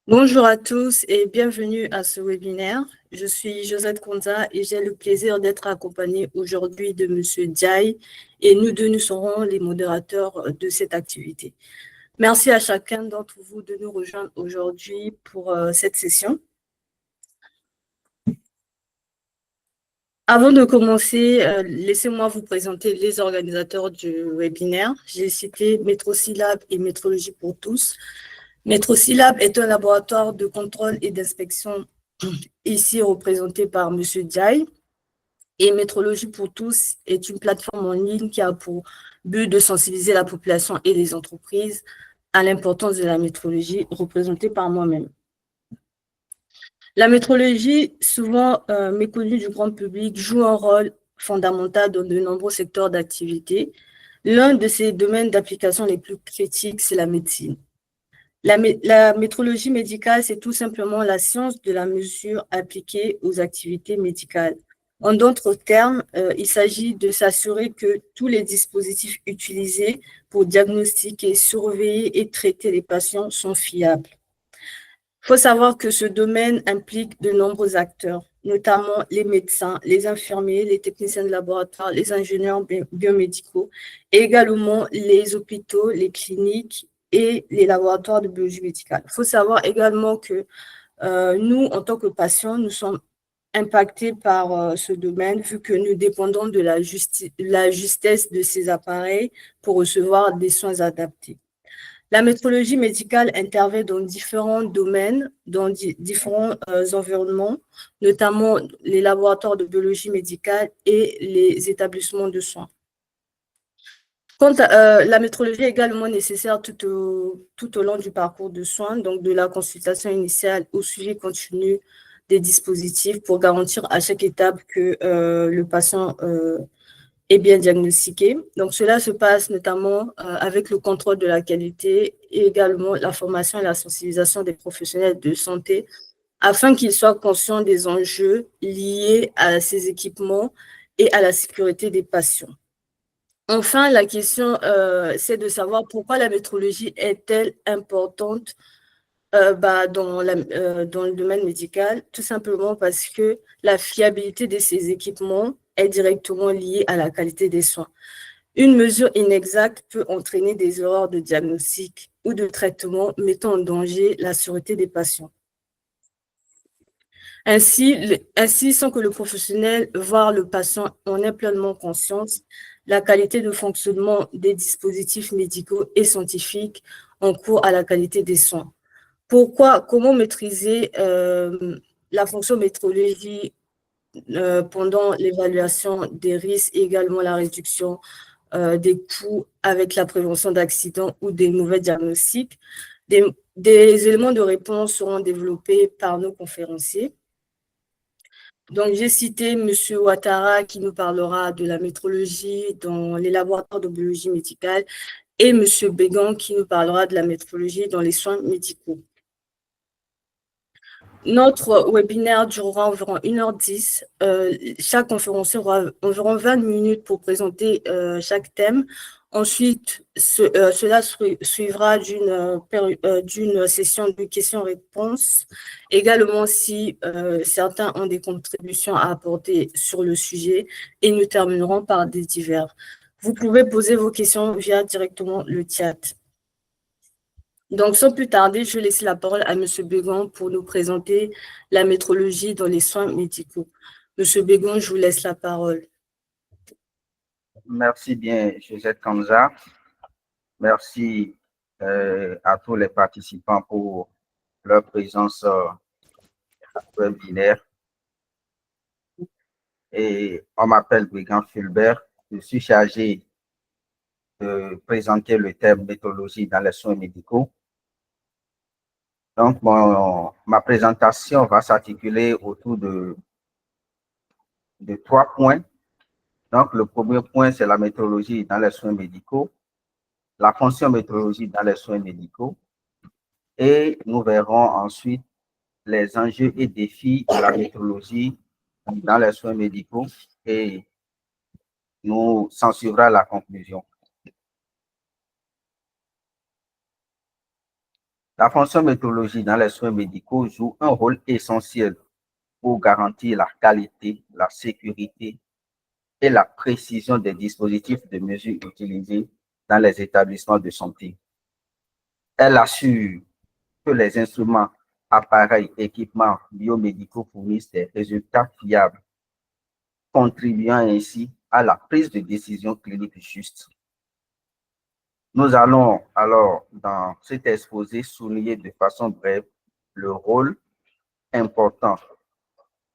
Bonjour à tous et bienvenue à ce webinaire. Je suis Josette Konza et j'ai le plaisir d'être accompagnée aujourd'hui de Monsieur Diaye et nous deux, nous serons les modérateurs de cette activité. Merci à chacun d'entre vous de nous rejoindre aujourd'hui pour cette session. Avant de commencer, laissez-moi vous présenter les organisateurs du webinaire. J'ai cité Métrosylab et Métrologie pour tous. Métrosylab est un laboratoire de contrôle et d'inspection ici représenté par M. Diaye. Et Métrologie pour tous est une plateforme en ligne qui a pour but de sensibiliser la population et les entreprises à l'importance de la métrologie représentée par moi-même. La métrologie, souvent méconnue du grand public, joue un rôle fondamental dans de nombreux secteurs d'activité. L'un de ses domaines d'application les plus critiques, c'est la médecine. La métrologie médicale, c'est tout simplement la science de la mesure appliquée aux activités médicales. En d'autres termes, il s'agit de s'assurer que tous les dispositifs utilisés pour diagnostiquer, surveiller et traiter les patients sont fiables. Il faut savoir que ce domaine implique de nombreux acteurs, notamment les médecins, les infirmiers, les techniciens de laboratoire, les ingénieurs biomédicaux, et également les hôpitaux, les cliniques et les laboratoires de biologie médicale. Il faut savoir également que nous, en tant que patients, nous sommes impactés par ce domaine vu que nous dépendons de la justesse de ces appareils pour recevoir des soins adaptés. La métrologie médicale intervient dans différents domaines, dans différents environnements, notamment les laboratoires de biologie médicale et les établissements de soins. La métrologie est également nécessaire tout au long du parcours de soins, donc de la consultation initiale au suivi continu des dispositifs pour garantir à chaque étape que le patient est bien diagnostiqué. Donc, cela se passe notamment avec le contrôle de la qualité et également la formation et la sensibilisation des professionnels de santé afin qu'ils soient conscients des enjeux liés à ces équipements et à la sécurité des patients. Enfin, la question, c'est de savoir pourquoi la métrologie est-elle importante dans le domaine médical, tout simplement parce que la fiabilité de ces équipements est directement liée à la qualité des soins. Une mesure inexacte peut entraîner des erreurs de diagnostic ou de traitement mettant en danger la sûreté des patients. Ainsi, sans que le professionnel, voire le patient, en ait pleinement conscience, la qualité de fonctionnement des dispositifs médicaux et scientifiques encourt à la qualité des soins. Comment maîtriser la fonction métrologie pendant l'évaluation des risques et également la réduction des coûts avec la prévention d'accidents ou des mauvais diagnostics. Des éléments de réponse seront développés par nos conférenciers. Donc, j'ai cité M. Ouattara qui nous parlera de la métrologie dans les laboratoires de biologie médicale et M. Bégan qui nous parlera de la métrologie dans les soins médicaux. Notre webinaire durera environ 1h10. Chaque conférencier aura environ 20 minutes pour présenter chaque thème. Ensuite, cela suivra d'une session de questions-réponses. Également, si certains ont des contributions à apporter sur le sujet, et nous terminerons par des divers. Vous pouvez poser vos questions via directement le chat. Donc, sans plus tarder, je laisse la parole à M. Bégon pour nous présenter la métrologie dans les soins médicaux. M. Bégon, je vous laisse la parole. Merci bien, Josette Kanza. Merci à tous les participants pour leur présence webinaire. Et on m'appelle Brigand Fulbert. Je suis chargé de présenter le thème métrologie dans les soins médicaux. Donc, ma présentation va s'articuler autour de 3 points. Donc, le premier point, c'est la métrologie dans les soins médicaux, la fonction métrologie dans les soins médicaux, et nous verrons ensuite les enjeux et défis de la métrologie dans les soins médicaux et nous s'en suivra la conclusion. La fonction métrologie dans les soins médicaux joue un rôle essentiel pour garantir la qualité, la sécurité et la précision des dispositifs de mesure utilisés dans les établissements de santé. Elle assure que les instruments, appareils, équipements biomédicaux fournissent des résultats fiables, contribuant ainsi à la prise de décision clinique juste. Nous allons alors, dans cet exposé, souligner de façon brève le rôle important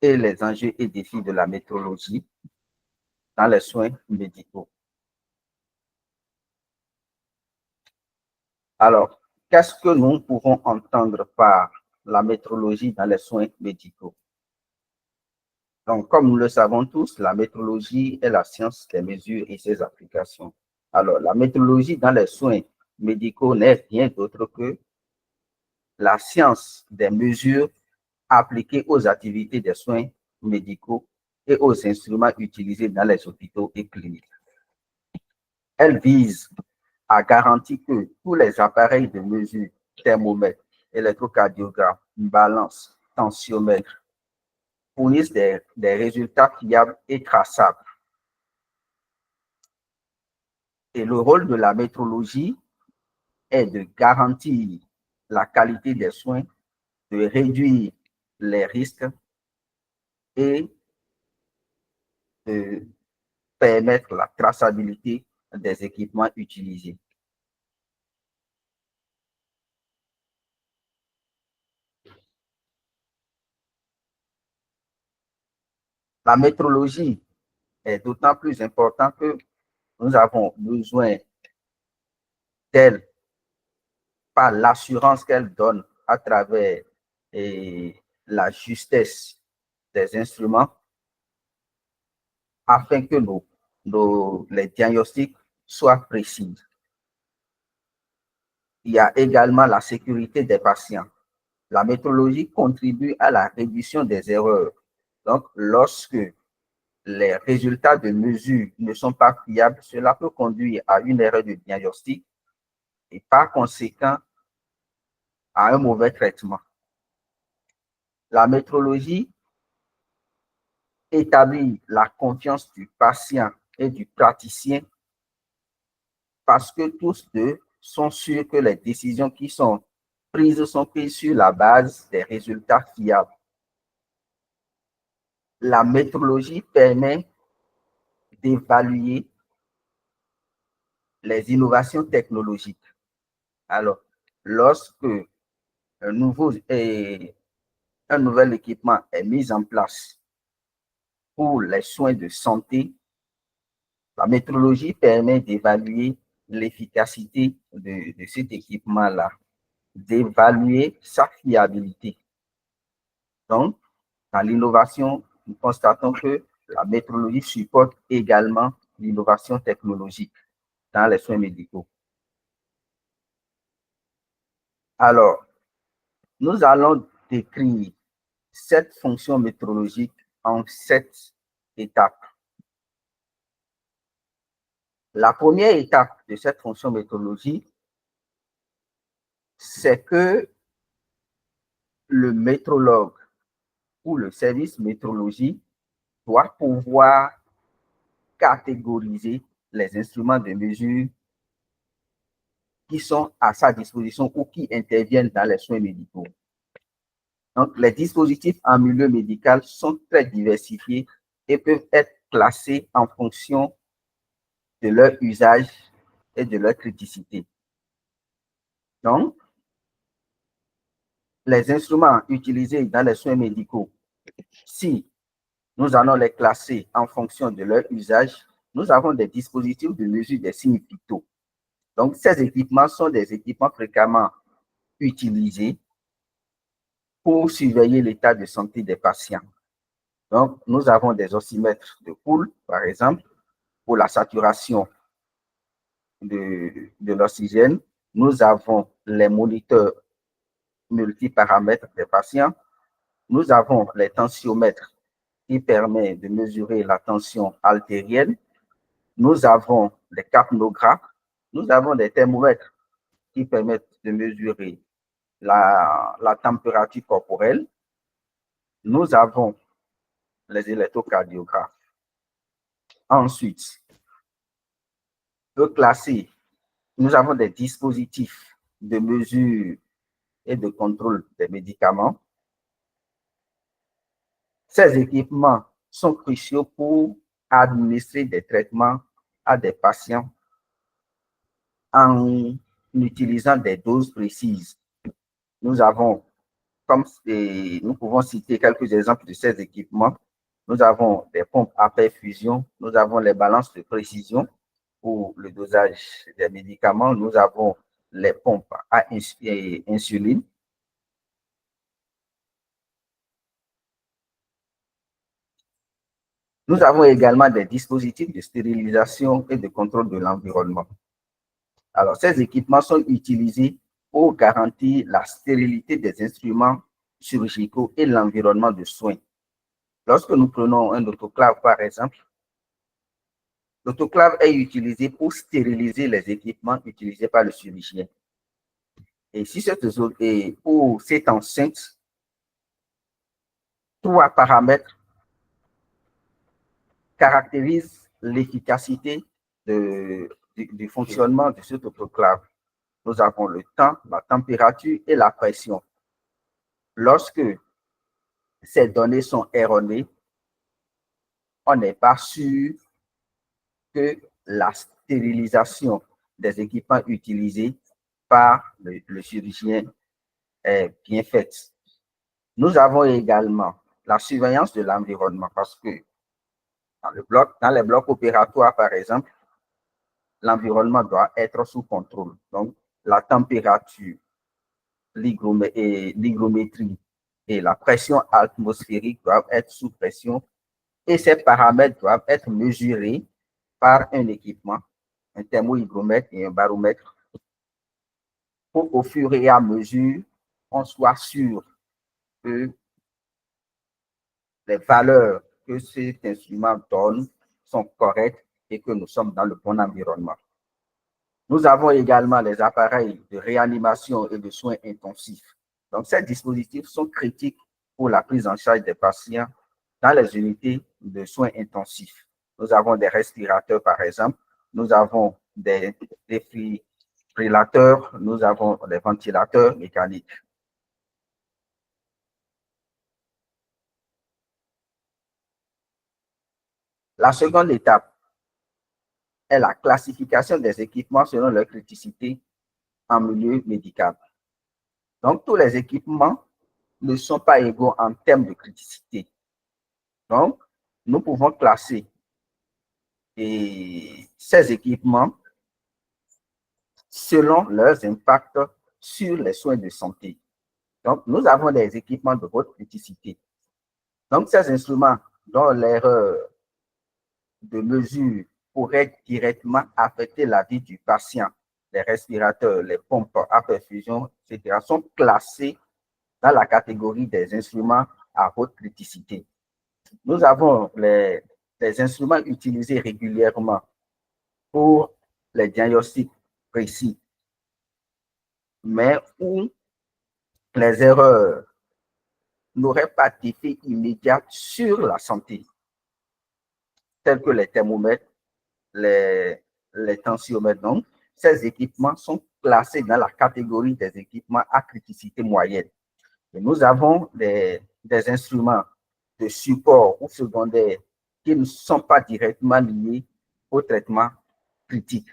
et les enjeux et défis de la métrologie dans les soins médicaux. Alors, qu'est-ce que nous pouvons entendre par la métrologie dans les soins médicaux? Donc, comme nous le savons tous, la métrologie est la science des mesures et ses applications. Alors, la métrologie dans les soins médicaux n'est rien d'autre que la science des mesures appliquées aux activités des soins médicaux et aux instruments utilisés dans les hôpitaux et cliniques. Elle vise à garantir que tous les appareils de mesure, thermomètre, électrocardiogramme, balance, tensiomètre, fournissent des résultats fiables et traçables. Et le rôle de la métrologie est de garantir la qualité des soins, de réduire les risques et de permettre la traçabilité des équipements utilisés. La métrologie est d'autant plus importante que nous avons besoin d'elle par l'assurance qu'elle donne à travers la justesse des instruments afin que les diagnostics soient précis. Il y a également la sécurité des patients. La métrologie contribue à la réduction des erreurs. Donc, lorsque les résultats de mesure ne sont pas fiables, cela peut conduire à une erreur de diagnostic et par conséquent à un mauvais traitement. La métrologie établit la confiance du patient et du praticien parce que tous deux sont sûrs que les décisions qui sont prises sur la base des résultats fiables. La métrologie permet d'évaluer les innovations technologiques. Alors, lorsque un nouvel équipement est mis en place pour les soins de santé, la métrologie permet d'évaluer l'efficacité de cet équipement-là, d'évaluer sa fiabilité. Donc, dans l'innovation, nous constatons que la métrologie supporte également l'innovation technologique dans les soins médicaux. Alors, nous allons décrire cette fonction métrologique en 7 étapes. La première étape de cette fonction métrologique, c'est que le métrologue ou le service métrologie doit pouvoir catégoriser les instruments de mesure qui sont à sa disposition ou qui interviennent dans les soins médicaux. Donc, les dispositifs en milieu médical sont très diversifiés et peuvent être classés en fonction de leur usage et de leur criticité. Donc, les instruments utilisés dans les soins médicaux, si nous allons les classer en fonction de leur usage, nous avons des dispositifs de mesure des signes vitaux. Donc, ces équipements sont des équipements fréquemment utilisés pour surveiller l'état de santé des patients. Donc, nous avons des oxymètres de Poole, par exemple, pour la saturation de l'oxygène. Nous avons les moniteurs multiparamètres des patients. Nous avons les tensiomètres qui permettent de mesurer la tension artérielle. Nous avons les capnographes. Nous avons des thermomètres qui permettent de mesurer la température corporelle. Nous avons les électrocardiographes. Ensuite, nous avons des dispositifs de mesure et de contrôle des médicaments. Ces équipements sont cruciaux pour administrer des traitements à des patients en utilisant des doses précises. Nous pouvons citer quelques exemples de ces équipements. Nous avons des pompes à perfusion, nous avons les balances de précision pour le dosage des médicaments, nous avons les pompes à insuline. Nous avons également des dispositifs de stérilisation et de contrôle de l'environnement. Alors, ces équipements sont utilisés pour garantir la stérilité des instruments chirurgicaux et l'environnement de soins. Lorsque nous prenons un autoclave, par exemple, l'autoclave est utilisé pour stériliser les équipements utilisés par le chirurgien. Et pour cette enceinte, 3 paramètres caractérisent l'efficacité du fonctionnement de cet autoclave. Nous avons le temps, la température et la pression. Lorsque ces données sont erronées, on n'est pas sûr que la stérilisation des équipements utilisés par le chirurgien est bien faite. Nous avons également la surveillance de l'environnement parce que dans les blocs opératoires, par exemple, l'environnement doit être sous contrôle. Donc, la température, l'hygrométrie et la pression atmosphérique doivent être sous pression et ces paramètres doivent être mesurés par un équipement, un thermohygromètre et un baromètre, pour qu'au fur et à mesure, on soit sûr que les valeurs que cet instrument donne sont correctes et que nous sommes dans le bon environnement. Nous avons également les appareils de réanimation et de soins intensifs. Donc, ces dispositifs sont critiques pour la prise en charge des patients dans les unités de soins intensifs. Nous avons des respirateurs, par exemple. Nous avons des défibrillateurs. Nous avons des ventilateurs mécaniques. La seconde étape est la classification des équipements selon leur criticité en milieu médical. Donc, tous les équipements ne sont pas égaux en termes de criticité. Donc, nous pouvons classer ces équipements selon leurs impacts sur les soins de santé. Donc, nous avons des équipements de haute criticité. Donc, ces instruments dont l'erreur de mesure pourrait directement affecter la vie du patient, les respirateurs, les pompes à perfusion, etc., sont classés dans la catégorie des instruments à haute criticité. Nous avons les instruments utilisés régulièrement pour les diagnostics précis, mais où les erreurs n'auraient pas d'effet immédiat sur la santé, tels que les thermomètres, les tensiomètres. Donc, ces équipements sont classés dans la catégorie des équipements à criticité moyenne. Et nous avons des instruments de support ou secondaire qui ne sont pas directement liés au traitement critique.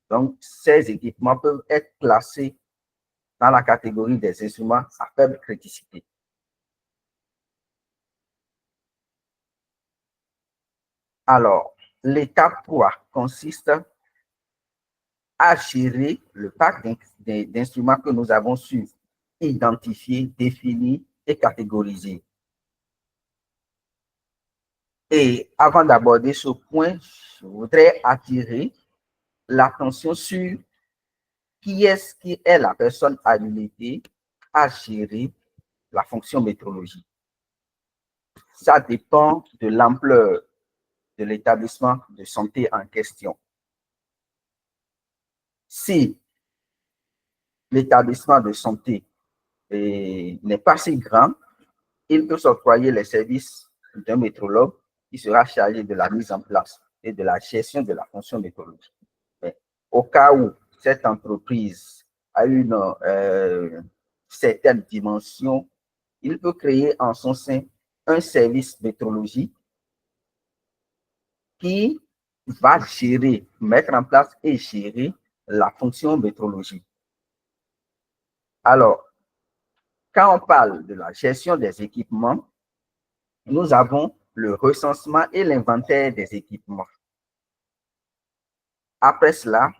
Donc, ces équipements peuvent être classés dans la catégorie des instruments à faible criticité. Alors, l'étape 3 consiste à gérer le parc d'instruments que nous avons su identifier, définir et catégoriser. Et avant d'aborder ce point, je voudrais attirer l'attention sur qui est la personne habilitée à gérer la fonction métrologie. Ça dépend de l'ampleur de l'établissement de santé en question. Si l'établissement de santé n'est pas si grand, il peut s'octroyer les services d'un métrologue qui sera chargé de la mise en place et de la gestion de la fonction métrologique. Mais au cas où cette entreprise a une certaine dimension, il peut créer en son sein un service métrologique qui va gérer, mettre en place et gérer la fonction métrologique. Alors, quand on parle de la gestion des équipements, nous avons le recensement et l'inventaire des équipements. Après cela,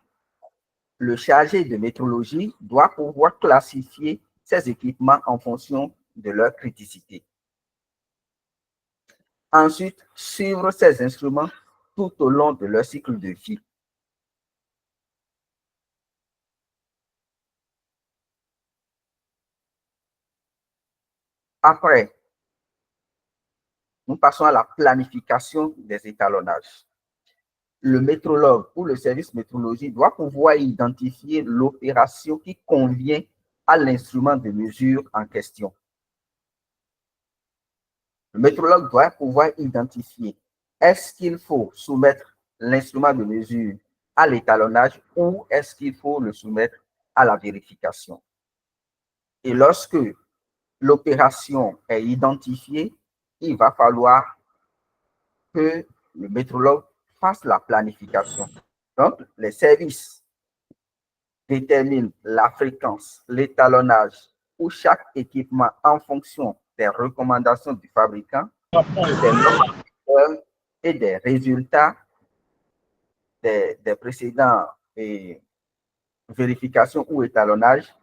le chargé de métrologie doit pouvoir classifier ces équipements en fonction de leur criticité. Ensuite, suivre ces instruments tout au long de leur cycle de vie. Après, nous passons à la planification des étalonnages. Le métrologue ou le service métrologie doit pouvoir identifier l'opération qui convient à l'instrument de mesure en question. Le métrologue doit pouvoir identifier est-ce qu'il faut soumettre l'instrument de mesure à l'étalonnage ou est-ce qu'il faut le soumettre à la vérification. Et lorsque l'opération est identifiée, il va falloir que le métrologue fasse la planification. Donc, les services déterminent la fréquence, l'étalonnage ou chaque équipement en fonction des recommandations du fabricant, des normes et des résultats des précédents vérifications ou étalonnages.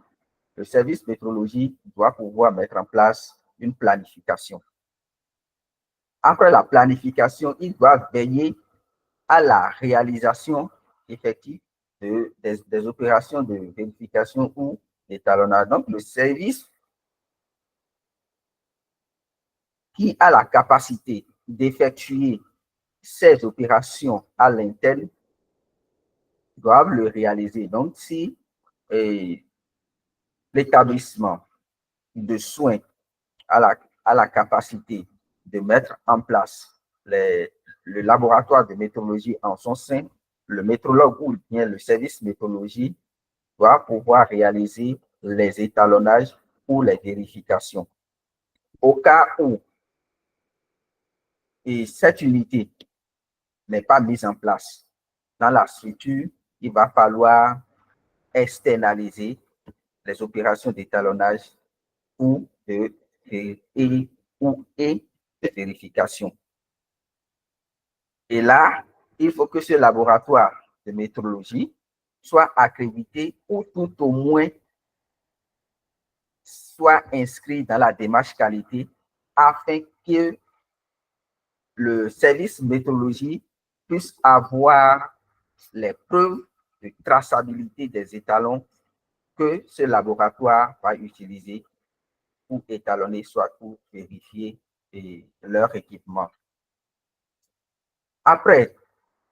Le service métrologie doit pouvoir mettre en place une planification. Après la planification, il doit veiller à la réalisation effective des opérations de vérification ou d'étalonnage. Donc, le service qui a la capacité d'effectuer ces opérations à l'interne doivent le réaliser. Donc, si l'établissement de soins a la capacité de mettre en place le laboratoire de métrologie en son sein, le métrologue ou bien le service métrologie doit pouvoir réaliser les étalonnages ou les vérifications. Au cas où cette unité n'est pas mise en place dans la structure, il va falloir externaliser les opérations d'étalonnage ou de vérification. Et là, il faut que ce laboratoire de métrologie soit accrédité ou tout au moins soit inscrit dans la démarche qualité afin que le service métrologie puisse avoir les preuves de traçabilité des étalons que ce laboratoire va utiliser pour étalonner, soit pour vérifier leur équipement. Après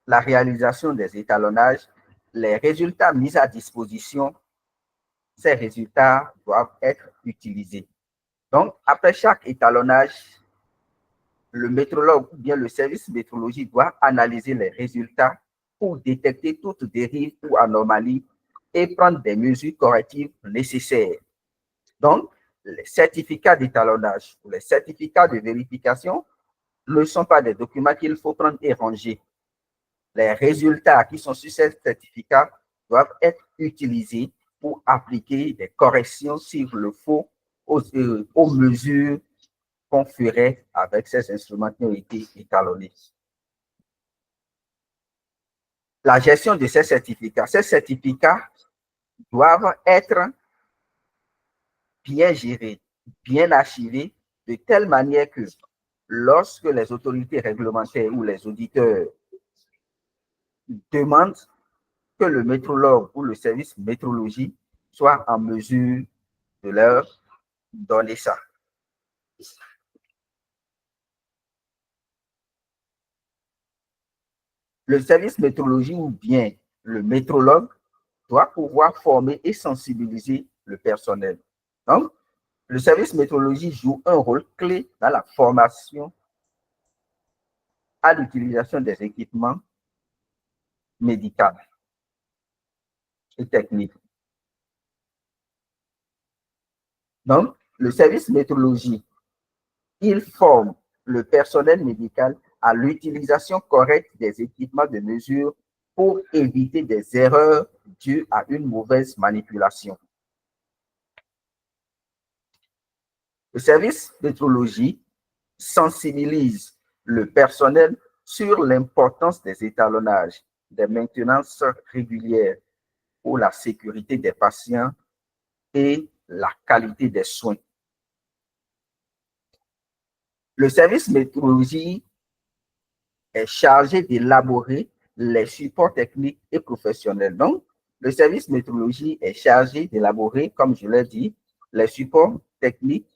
la réalisation des étalonnages, les résultats mis à disposition, ces résultats doivent être utilisés. Donc, après chaque étalonnage, le métrologue ou bien le service métrologie doit analyser les résultats pour détecter toute dérive ou anomalie et prendre des mesures correctives nécessaires. Donc, les certificats d'étalonnage ou les certificats de vérification ne sont pas des documents qu'il faut prendre et ranger. Les résultats qui sont sur ces certificats doivent être utilisés pour appliquer des corrections s'il le faut aux mesures qu'on ferait avec ces instruments qui ont été étalonnés. La gestion de ces certificats doivent être bien gérés, bien archivés, de telle manière que lorsque les autorités réglementaires ou les auditeurs demandent que le métrologue ou le service métrologie soit en mesure de leur donner ça. Le service métrologie ou bien le métrologue doit pouvoir former et sensibiliser le personnel. Donc, Le service métrologie joue un rôle clé dans la formation à l'utilisation des équipements médicaux et techniques. Donc, le service métrologie, il forme le personnel médical à l'utilisation correcte des équipements de mesure pour éviter des erreurs dues à une mauvaise manipulation. Le service métrologie sensibilise le personnel sur l'importance des étalonnages, des maintenances régulières pour la sécurité des patients et la qualité des soins. Le service métrologie est chargé d'élaborer les supports techniques et professionnels. Donc, le service métrologie est chargé d'élaborer, comme je l'ai dit, les supports techniques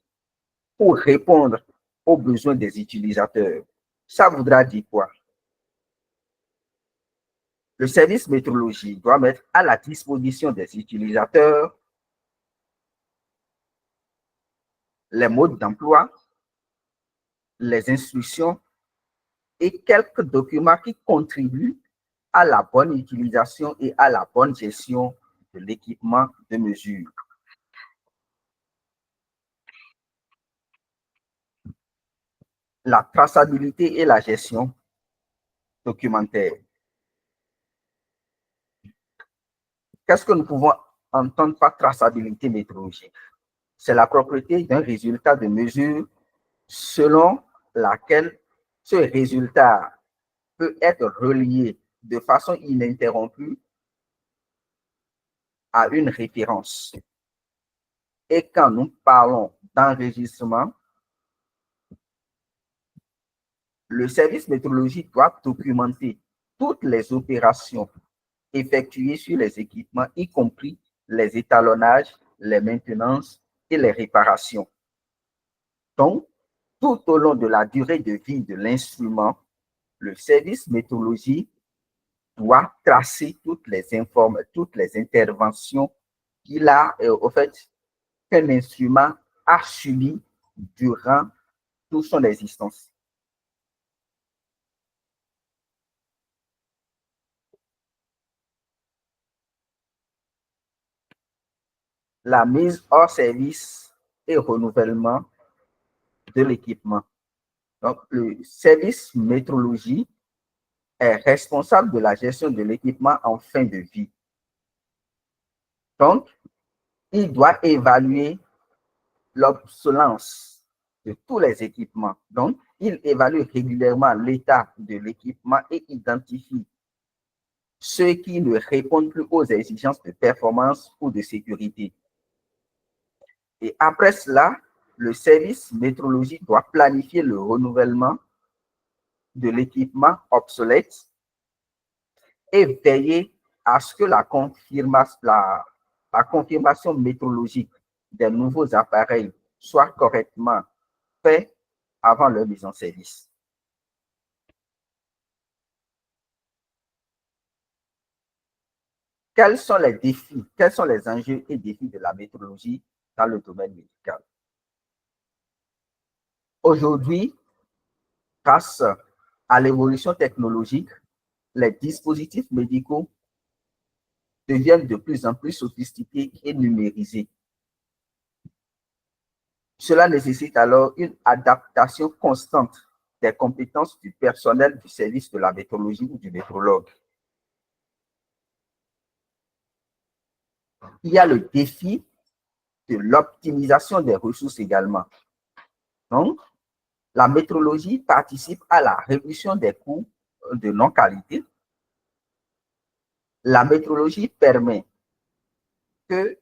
pour répondre aux besoins des utilisateurs. Ça voudra dire quoi? Le service métrologie doit mettre à la disposition des utilisateurs les modes d'emploi, les instructions et quelques documents qui contribuent à la bonne utilisation et à la bonne gestion de l'équipement de mesure. La traçabilité et la gestion documentaire. Qu'est-ce que nous pouvons entendre par traçabilité métrologique? C'est la propriété d'un résultat de mesure selon laquelle ce résultat peut être relié de façon ininterrompue à une référence. Et quand nous parlons d'enregistrement, le service métrologique doit documenter toutes les opérations effectuées sur les équipements, y compris les étalonnages, les maintenances et les réparations. Donc, tout au long de la durée de vie de l'instrument, le service métrologique doit tracer toutes les interventions qu'il a, au fait, qu'un instrument a subi durant toute son existence. La mise hors service et renouvellement de l'équipement. Donc, le service métrologie est responsable de la gestion de l'équipement en fin de vie. Donc, il doit évaluer l'obsolescence de tous les équipements. Donc, il évalue régulièrement l'état de l'équipement et identifie ceux qui ne répondent plus aux exigences de performance ou de sécurité. Et après cela, le service métrologique doit planifier le renouvellement de l'équipement obsolète et veiller à ce que la confirmation métrologique des nouveaux appareils soit correctement faite avant leur mise en service. Quels sont les défis, quels sont les enjeux et défis de la métrologie dans le domaine médical? Aujourd'hui, grâce à l'évolution technologique, les dispositifs médicaux deviennent de plus en plus sophistiqués et numérisés. Cela nécessite alors une adaptation constante des compétences du personnel du service de la métrologie ou du métrologue. Il y a le défi de l'optimisation des ressources également. Donc, la métrologie participe à la réduction des coûts de non-qualité. La métrologie permet que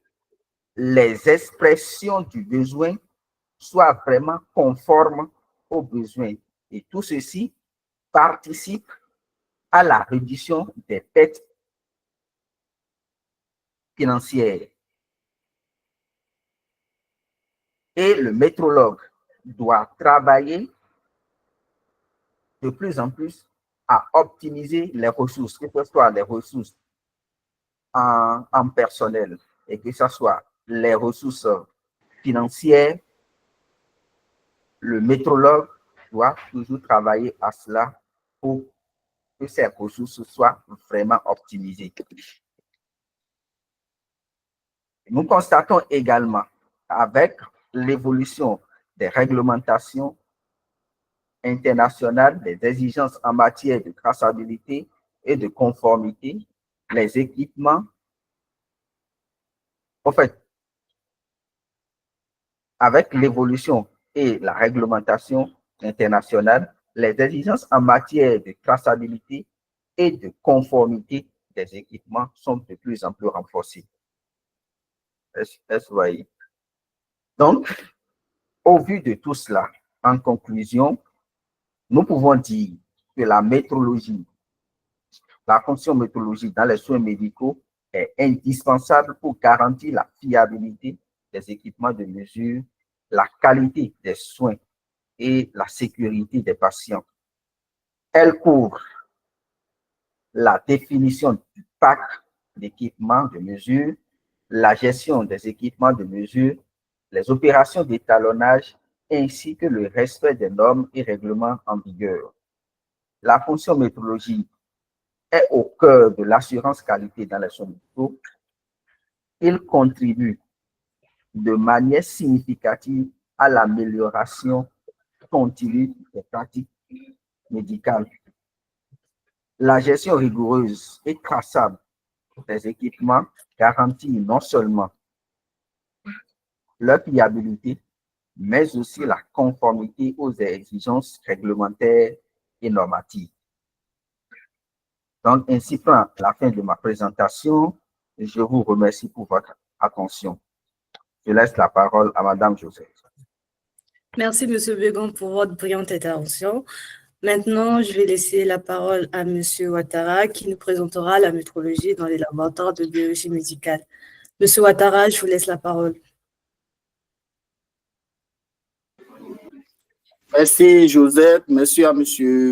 les expressions du besoin soient vraiment conformes aux besoins. Et tout ceci participe à la réduction des pertes financières. Et le métrologue doit travailler de plus en plus à optimiser les ressources, que ce soit les ressources en personnel et que ce soit les ressources financière, le métrologue doit toujours travailler à cela pour que ces ressources soient vraiment optimisées. Nous constatons également avec l'évolution des réglementations internationales, des exigences en matière de traçabilité et de conformité, les équipements, en fait, avec l'évolution et la réglementation internationale, les exigences en matière de traçabilité et de conformité des équipements sont de plus en plus renforcées. Est-ce que vous voyez? Donc, au vu de tout cela, en conclusion, nous pouvons dire que la métrologie, la fonction métrologie dans les soins médicaux est indispensable pour garantir la fiabilité des équipements de mesure, la qualité des soins et la sécurité des patients. Elle couvre la définition du pack d'équipements de mesure, la gestion des équipements de mesure, les opérations d'étalonnage ainsi que le respect des normes et règlements en vigueur. La fonction métrologie est au cœur de l'assurance qualité dans les soins médicaux. Il contribue de manière significative à l'amélioration continue des pratiques médicales. La gestion rigoureuse et traçable des équipements garantit non seulement leur fiabilité, mais aussi la conformité aux exigences réglementaires et normatives. Donc, ainsi prend la fin de ma présentation. Je vous remercie pour votre attention. Je laisse la parole à Madame Joseph. Merci, M. Begon, pour votre brillante intervention. Maintenant, je vais laisser la parole à M. Ouattara, qui nous présentera la métrologie dans les laboratoires de biologie médicale. M. Ouattara, je vous laisse la parole. Merci, Joseph. Merci à M.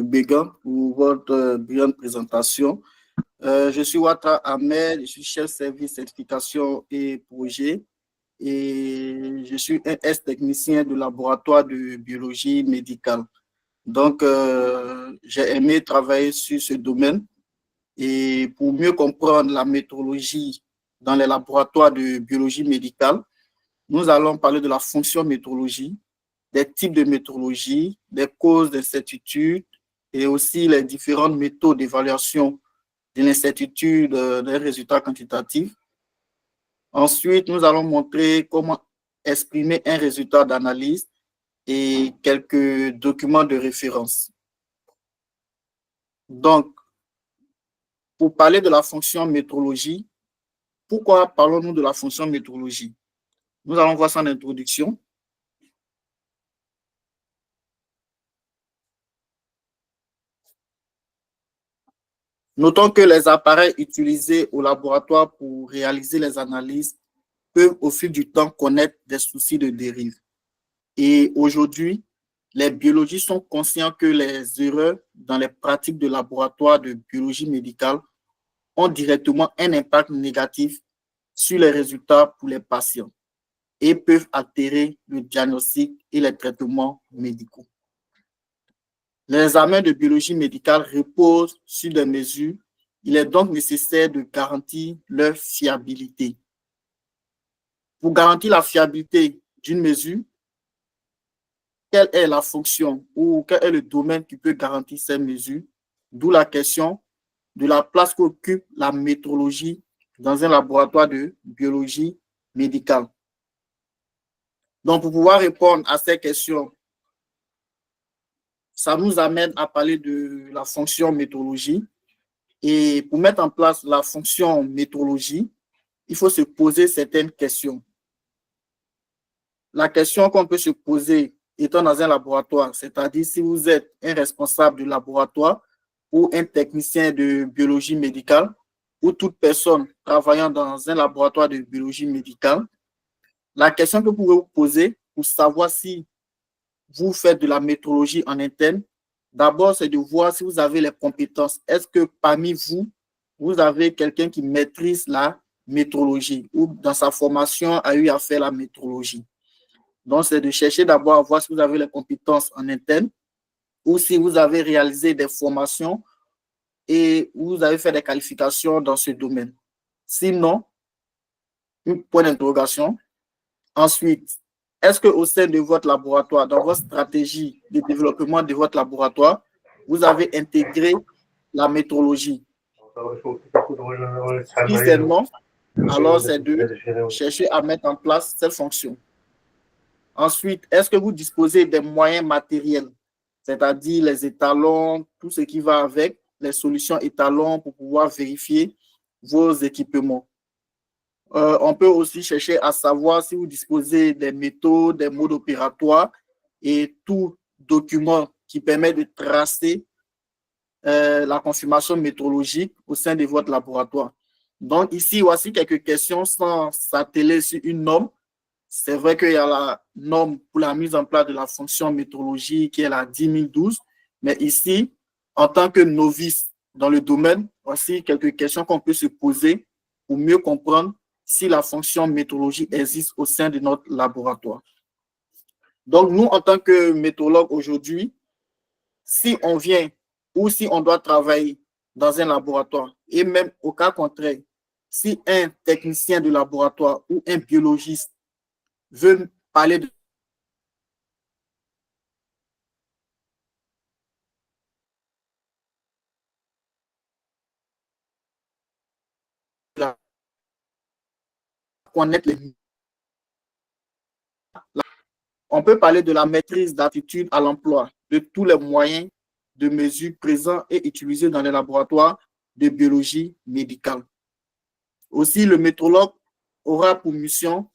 Begon pour votre brillante présentation. Je suis Ouattara Ahmed, je suis chef service certification et projet et je suis un technicien de laboratoire de biologie médicale. Donc, j'ai aimé travailler sur ce domaine et pour mieux comprendre la métrologie dans les laboratoires de biologie médicale, nous allons parler de la fonction métrologie, des types de métrologie, des causes d'incertitude et aussi les différentes méthodes d'évaluation de l'incertitude des résultats quantitatifs. Ensuite, nous allons montrer comment exprimer un résultat d'analyse et quelques documents de référence. Donc, pour parler de la fonction métrologie, pourquoi parlons-nous de la fonction métrologie? Nous allons voir ça en introduction. Notons que les appareils utilisés au laboratoire pour réaliser les analyses peuvent au fil du temps connaître des soucis de dérive. Et aujourd'hui, les biologistes sont conscients que les erreurs dans les pratiques de laboratoire de biologie médicale ont directement un impact négatif sur les résultats pour les patients et peuvent altérer le diagnostic et les traitements médicaux. Les examens de biologie médicale reposent sur des mesures. Il est donc nécessaire de garantir leur fiabilité. Pour garantir la fiabilité d'une mesure, quelle est la fonction ou quel est le domaine qui peut garantir ces mesures? D'où la question de la place qu'occupe la métrologie dans un laboratoire de biologie médicale. Donc, pour pouvoir répondre à ces questions, ça nous amène à parler de la fonction métrologie. Et pour mettre en place la fonction métrologie, il faut se poser certaines questions. La question qu'on peut se poser étant dans un laboratoire, c'est-à-dire si vous êtes un responsable du laboratoire ou un technicien de biologie médicale ou toute personne travaillant dans un laboratoire de biologie médicale, la question que vous pouvez vous poser pour savoir si vous faites de la métrologie en interne, d'abord, c'est de voir si vous avez les compétences. Est-ce que parmi vous, vous avez quelqu'un qui maîtrise la métrologie ou dans sa formation a eu à faire la métrologie? Donc, c'est de chercher d'abord à voir si vous avez les compétences en interne ou si vous avez réalisé des formations et vous avez fait des qualifications dans ce domaine. Sinon, un point d'interrogation. Ensuite, est-ce qu'au sein de votre laboratoire, dans votre stratégie de développement de votre laboratoire, vous avez intégré la métrologie? Si c'est non, alors c'est de chercher à mettre en place cette fonction. Ensuite, est-ce que vous disposez des moyens matériels, c'est-à-dire les étalons, tout ce qui va avec, les solutions étalons pour pouvoir vérifier vos équipements? On peut aussi chercher à savoir si vous disposez des méthodes, des modes opératoires et tout document qui permet de tracer la confirmation métrologique au sein de votre laboratoire. Donc ici, voici quelques questions sans s'atteler sur une norme. C'est vrai qu'il y a la norme pour la mise en place de la fonction métrologie qui est la 10012, mais ici, en tant que novice dans le domaine, voici quelques questions qu'on peut se poser pour mieux comprendre si la fonction métrologie existe au sein de notre laboratoire. Donc, nous, en tant que métrologue aujourd'hui, si on vient ou si on doit travailler dans un laboratoire, et même au cas contraire, si un technicien de laboratoire ou un biologiste veut parler de connaître les... On peut parler de la maîtrise d'aptitude à l'emploi de tous les moyens de mesure présents et utilisés dans les laboratoires de biologie médicale. Aussi, le métrologue aura pour mission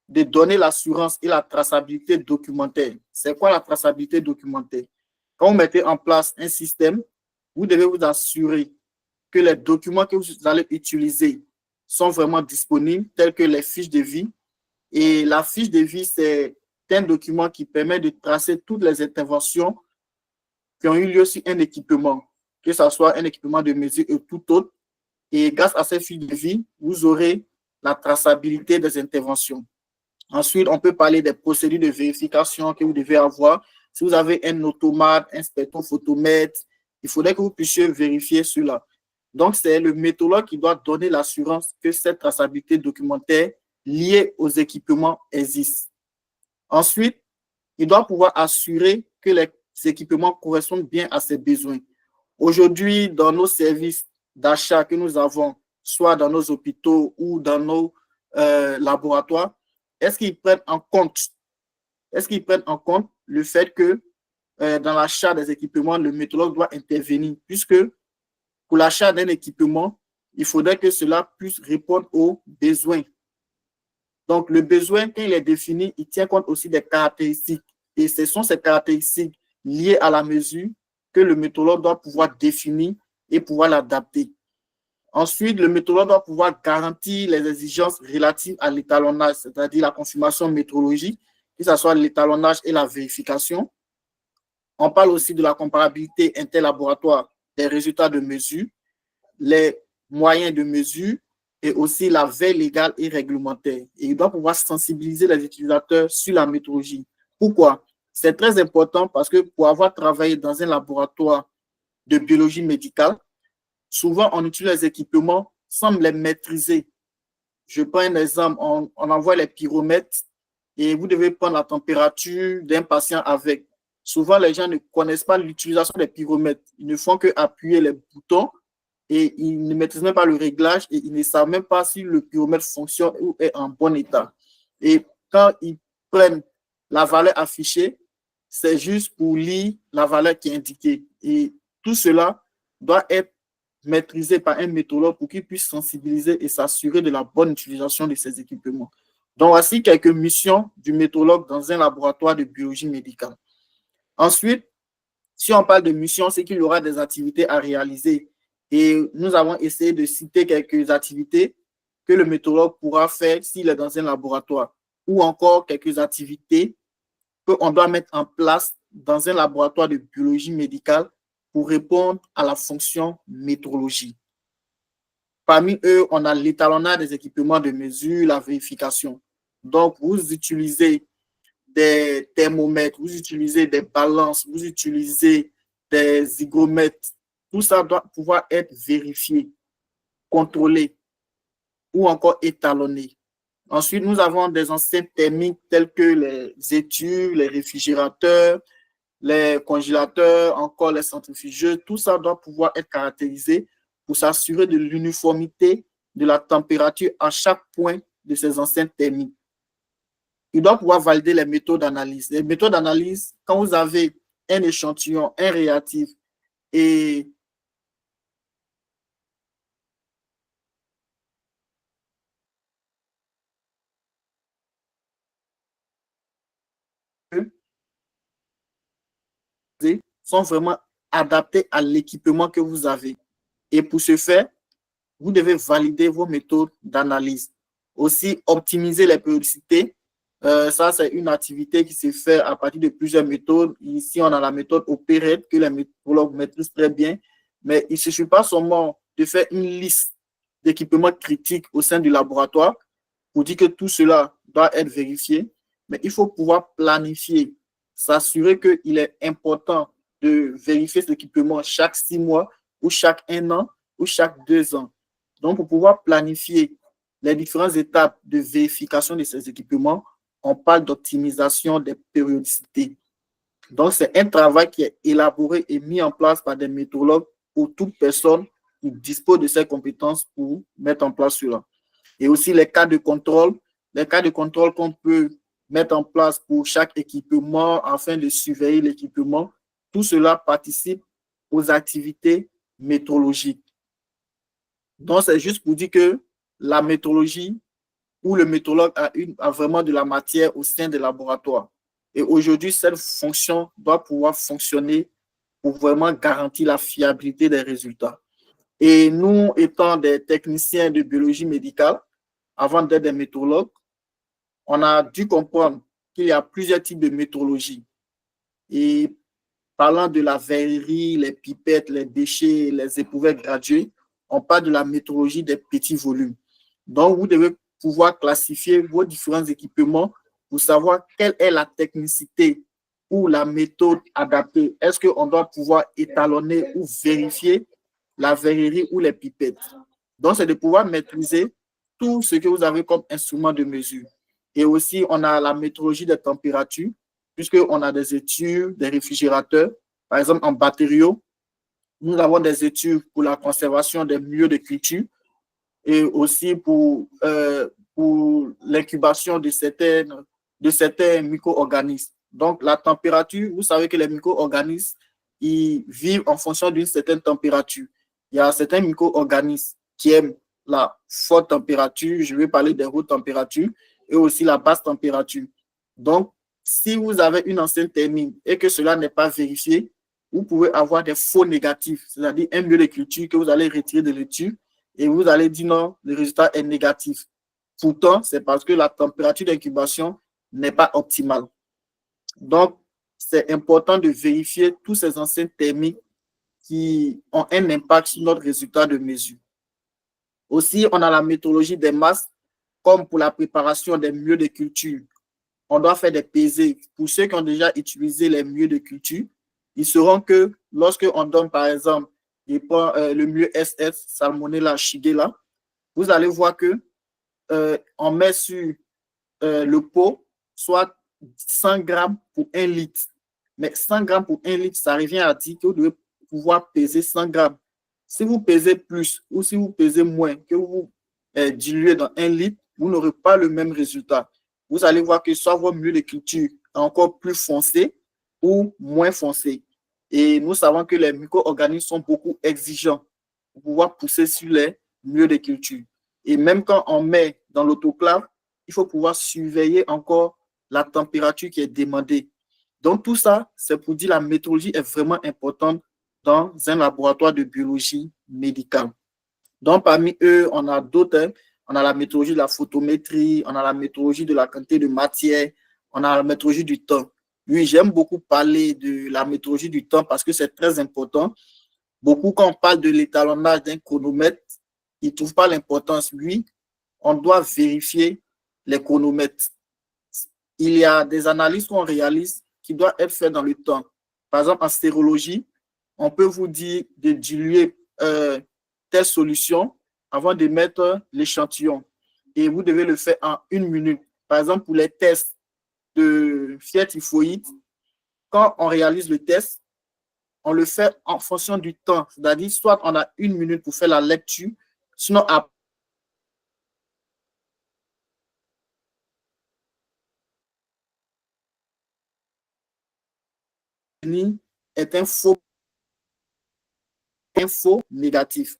de donner l'assurance et la traçabilité documentaire. C'est quoi la traçabilité documentaire? Quand vous mettez en place un système, vous devez vous assurer que les documents que vous allez utiliser sont vraiment disponibles, tels que les fiches de vie. Et la fiche de vie, c'est un document qui permet de tracer toutes les interventions qui ont eu lieu sur un équipement, que ce soit un équipement de mesure ou tout autre. Et grâce à cette fiche de vie, vous aurez la traçabilité des interventions. Ensuite, on peut parler des procédures de vérification que vous devez avoir. Si vous avez un automate, un spectrophotomètre, il faudrait que vous puissiez vérifier cela. Donc, c'est le métrologue qui doit donner l'assurance que cette traçabilité documentaire liée aux équipements existe. Ensuite, il doit pouvoir assurer que les équipements correspondent bien à ses besoins. Aujourd'hui, dans nos services d'achat que nous avons, soit dans nos hôpitaux ou dans nos laboratoires, est-ce qu'ils prennent en compte le fait que dans l'achat des équipements, le métrologue doit intervenir, puisque pour l'achat d'un équipement, il faudrait que cela puisse répondre aux besoins. Donc, le besoin, quand il est défini, il tient compte aussi des caractéristiques. Et ce sont ces caractéristiques liées à la mesure que le métrologue doit pouvoir définir et pouvoir l'adapter. Ensuite, le métrologue doit pouvoir garantir les exigences relatives à l'étalonnage, c'est-à-dire la confirmation métrologique, que ce soit l'étalonnage et la vérification. On parle aussi de la comparabilité interlaboratoire des résultats de mesure, les moyens de mesure et aussi la veille légale et réglementaire. Et il doit pouvoir sensibiliser les utilisateurs sur la métrologie. Pourquoi? C'est très important parce que pour avoir travaillé dans un laboratoire de biologie médicale, souvent on utilise les équipements sans les maîtriser. Je prends un exemple, on envoie les pyromètres et vous devez prendre la température d'un patient avec. Souvent, les gens ne connaissent pas l'utilisation des pyromètres. Ils ne font qu'appuyer les boutons et ils ne maîtrisent même pas le réglage et ils ne savent même pas si le pyromètre fonctionne ou est en bon état. Et quand ils prennent la valeur affichée, c'est juste pour lire la valeur qui est indiquée. Et tout cela doit être maîtrisé par un métrologue pour qu'il puisse sensibiliser et s'assurer de la bonne utilisation de ces équipements. Donc, voici quelques missions du métrologue dans un laboratoire de biologie médicale. Ensuite, si on parle de mission, c'est qu'il y aura des activités à réaliser. Et nous avons essayé de citer quelques activités que le métrologue pourra faire s'il est dans un laboratoire, ou encore quelques activités qu'on doit mettre en place dans un laboratoire de biologie médicale pour répondre à la fonction métrologie. Parmi eux, on a l'étalonnage des équipements de mesure, la vérification. Donc, vous utilisez des thermomètres, vous utilisez des balances, vous utilisez des hygromètres. Tout ça doit pouvoir être vérifié, contrôlé ou encore étalonné. Ensuite, nous avons des enceintes thermiques telles que les étuves, les réfrigérateurs, les congélateurs, encore les centrifugeuses. Tout ça doit pouvoir être caractérisé pour s'assurer de l'uniformité de la température à chaque point de ces enceintes thermiques. Il doit pouvoir valider les méthodes d'analyse. Les méthodes d'analyse, quand vous avez un échantillon, un réactif et sont vraiment adaptés à l'équipement que vous avez. Et pour ce faire, vous devez valider vos méthodes d'analyse. Aussi, optimiser les périodicités. Ça, c'est une activité qui se fait à partir de plusieurs méthodes. Ici, on a la méthode OPERED que les métrologues maîtrisent très bien. Mais il ne suffit pas seulement de faire une liste d'équipements critiques au sein du laboratoire pour dire que tout cela doit être vérifié. Mais il faut pouvoir planifier, s'assurer qu'il est important de vérifier cet équipement chaque 6 mois ou chaque 1 an ou chaque 2 ans. Donc, pour pouvoir planifier les différentes étapes de vérification de ces équipements, on parle d'optimisation des périodicités. Donc, c'est un travail qui est élaboré et mis en place par des métrologues pour toute personne qui dispose de ces compétences pour mettre en place cela. Et aussi les cas de contrôle qu'on peut mettre en place pour chaque équipement afin de surveiller l'équipement. Tout cela participe aux activités métrologiques. Donc, c'est juste pour dire que la métrologie ou le métrologue a vraiment de la matière au sein des laboratoires. Et aujourd'hui, cette fonction doit pouvoir fonctionner pour vraiment garantir la fiabilité des résultats. Et nous, étant des techniciens de biologie médicale, avant d'être des métrologues, on a dû comprendre qu'il y a plusieurs types de métrologie. Et parlant de la verrerie, les pipettes, les déchets, les éprouvettes graduées, on parle de la métrologie des petits volumes. Donc, vous devez pouvoir classifier vos différents équipements pour savoir quelle est la technicité ou la méthode adaptée. Est-ce qu'on doit pouvoir étalonner ou vérifier la verrerie ou les pipettes? Donc, c'est de pouvoir maîtriser tout ce que vous avez comme instrument de mesure. Et aussi, on a la métrologie des températures, puisqu'on a des études, des réfrigérateurs. Par exemple, en batériaux, nous avons des études pour la conservation des milieux de culture et aussi pour l'incubation de certains micro-organismes. Donc, la température, vous savez que les micro-organismes, ils vivent en fonction d'une certaine température. Il y a certains micro-organismes qui aiment la forte température, je vais parler des hautes températures, et aussi la basse température. Donc, si vous avez une enceinte thermique et que cela n'est pas vérifié, vous pouvez avoir des faux négatifs, c'est-à-dire un milieu de culture que vous allez retirer de l'étude et vous allez dire non, le résultat est négatif. Pourtant, c'est parce que la température d'incubation n'est pas optimale. Donc, c'est important de vérifier tous ces enceintes thermiques qui ont un impact sur notre résultat de mesure. Aussi, on a la métrologie des masses, comme pour la préparation des milieux de culture. On doit faire des pesées. Pour ceux qui ont déjà utilisé les milieux de culture, ils sauront que lorsque on donne, par exemple, le milieu SS, Salmonella, Shigella, vous allez voir que on met sur le pot soit 100 grammes pour 1 litre. Mais 100 grammes pour 1 litre, ça revient à dire que vous devez pouvoir peser 100 grammes. Si vous pesez plus ou si vous pesez moins, que vous diluez dans 1 litre, vous n'aurez pas le même résultat. Vous allez voir que soit votre milieu de culture est encore plus foncé ou moins foncé. Et nous savons que les micro-organismes sont beaucoup exigeants pour pouvoir pousser sur les milieux de culture. Et même quand on met dans l'autoclave, il faut pouvoir surveiller encore la température qui est demandée. Donc tout ça, c'est pour dire que la métrologie est vraiment importante dans un laboratoire de biologie médicale. Donc parmi eux, on a d'autres. On a la métrologie de la photométrie, on a la métrologie de la quantité de matière, on a la métrologie du temps. Oui, j'aime beaucoup parler de la métrologie du temps parce que c'est très important. Beaucoup, quand on parle de l'étalonnage d'un chronomètre, ils ne trouvent pas l'importance. Oui, on doit vérifier les chronomètres. il y a des analyses qu'on réalise qui doivent être faites dans le temps. Par exemple, en sérologie, on peut vous dire de diluer telle solution avant de mettre l'échantillon. Et vous devez le faire en 1 minute. Par exemple, pour les tests de fièvre typhoïde, quand on réalise le test, on le fait en fonction du temps. C'est-à-dire, soit on a 1 minute pour faire la lecture, sinon après, est un faux négatif.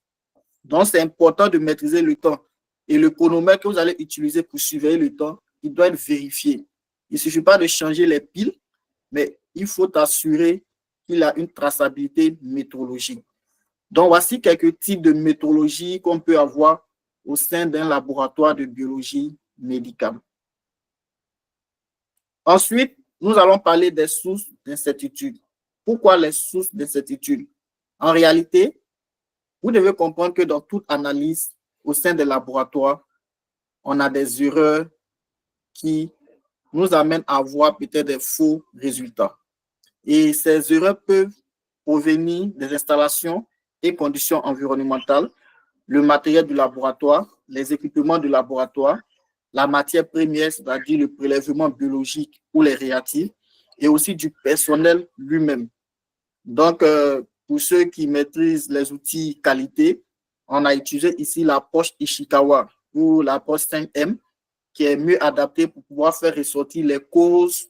Donc, c'est important de maîtriser le temps. Et le chronomètre que vous allez utiliser pour surveiller le temps, il doit être vérifié. Il ne suffit pas de changer les piles, mais il faut assurer qu'il a une traçabilité métrologique. Donc, voici quelques types de métrologie qu'on peut avoir au sein d'un laboratoire de biologie médicale. Ensuite, nous allons parler des sources d'incertitude. Pourquoi les sources d'incertitude? En réalité, vous devez comprendre que dans toute analyse au sein des laboratoires, on a des erreurs qui nous amènent à avoir peut-être des faux résultats. Et ces erreurs peuvent provenir des installations et conditions environnementales, le matériel du laboratoire, les équipements du laboratoire, la matière première, c'est-à-dire le prélèvement biologique ou les réactifs, et aussi du personnel lui-même. Donc, pour ceux qui maîtrisent les outils qualité, on a utilisé ici l'approche Ishikawa ou l'approche 5M, qui est mieux adaptée pour pouvoir faire ressortir les causes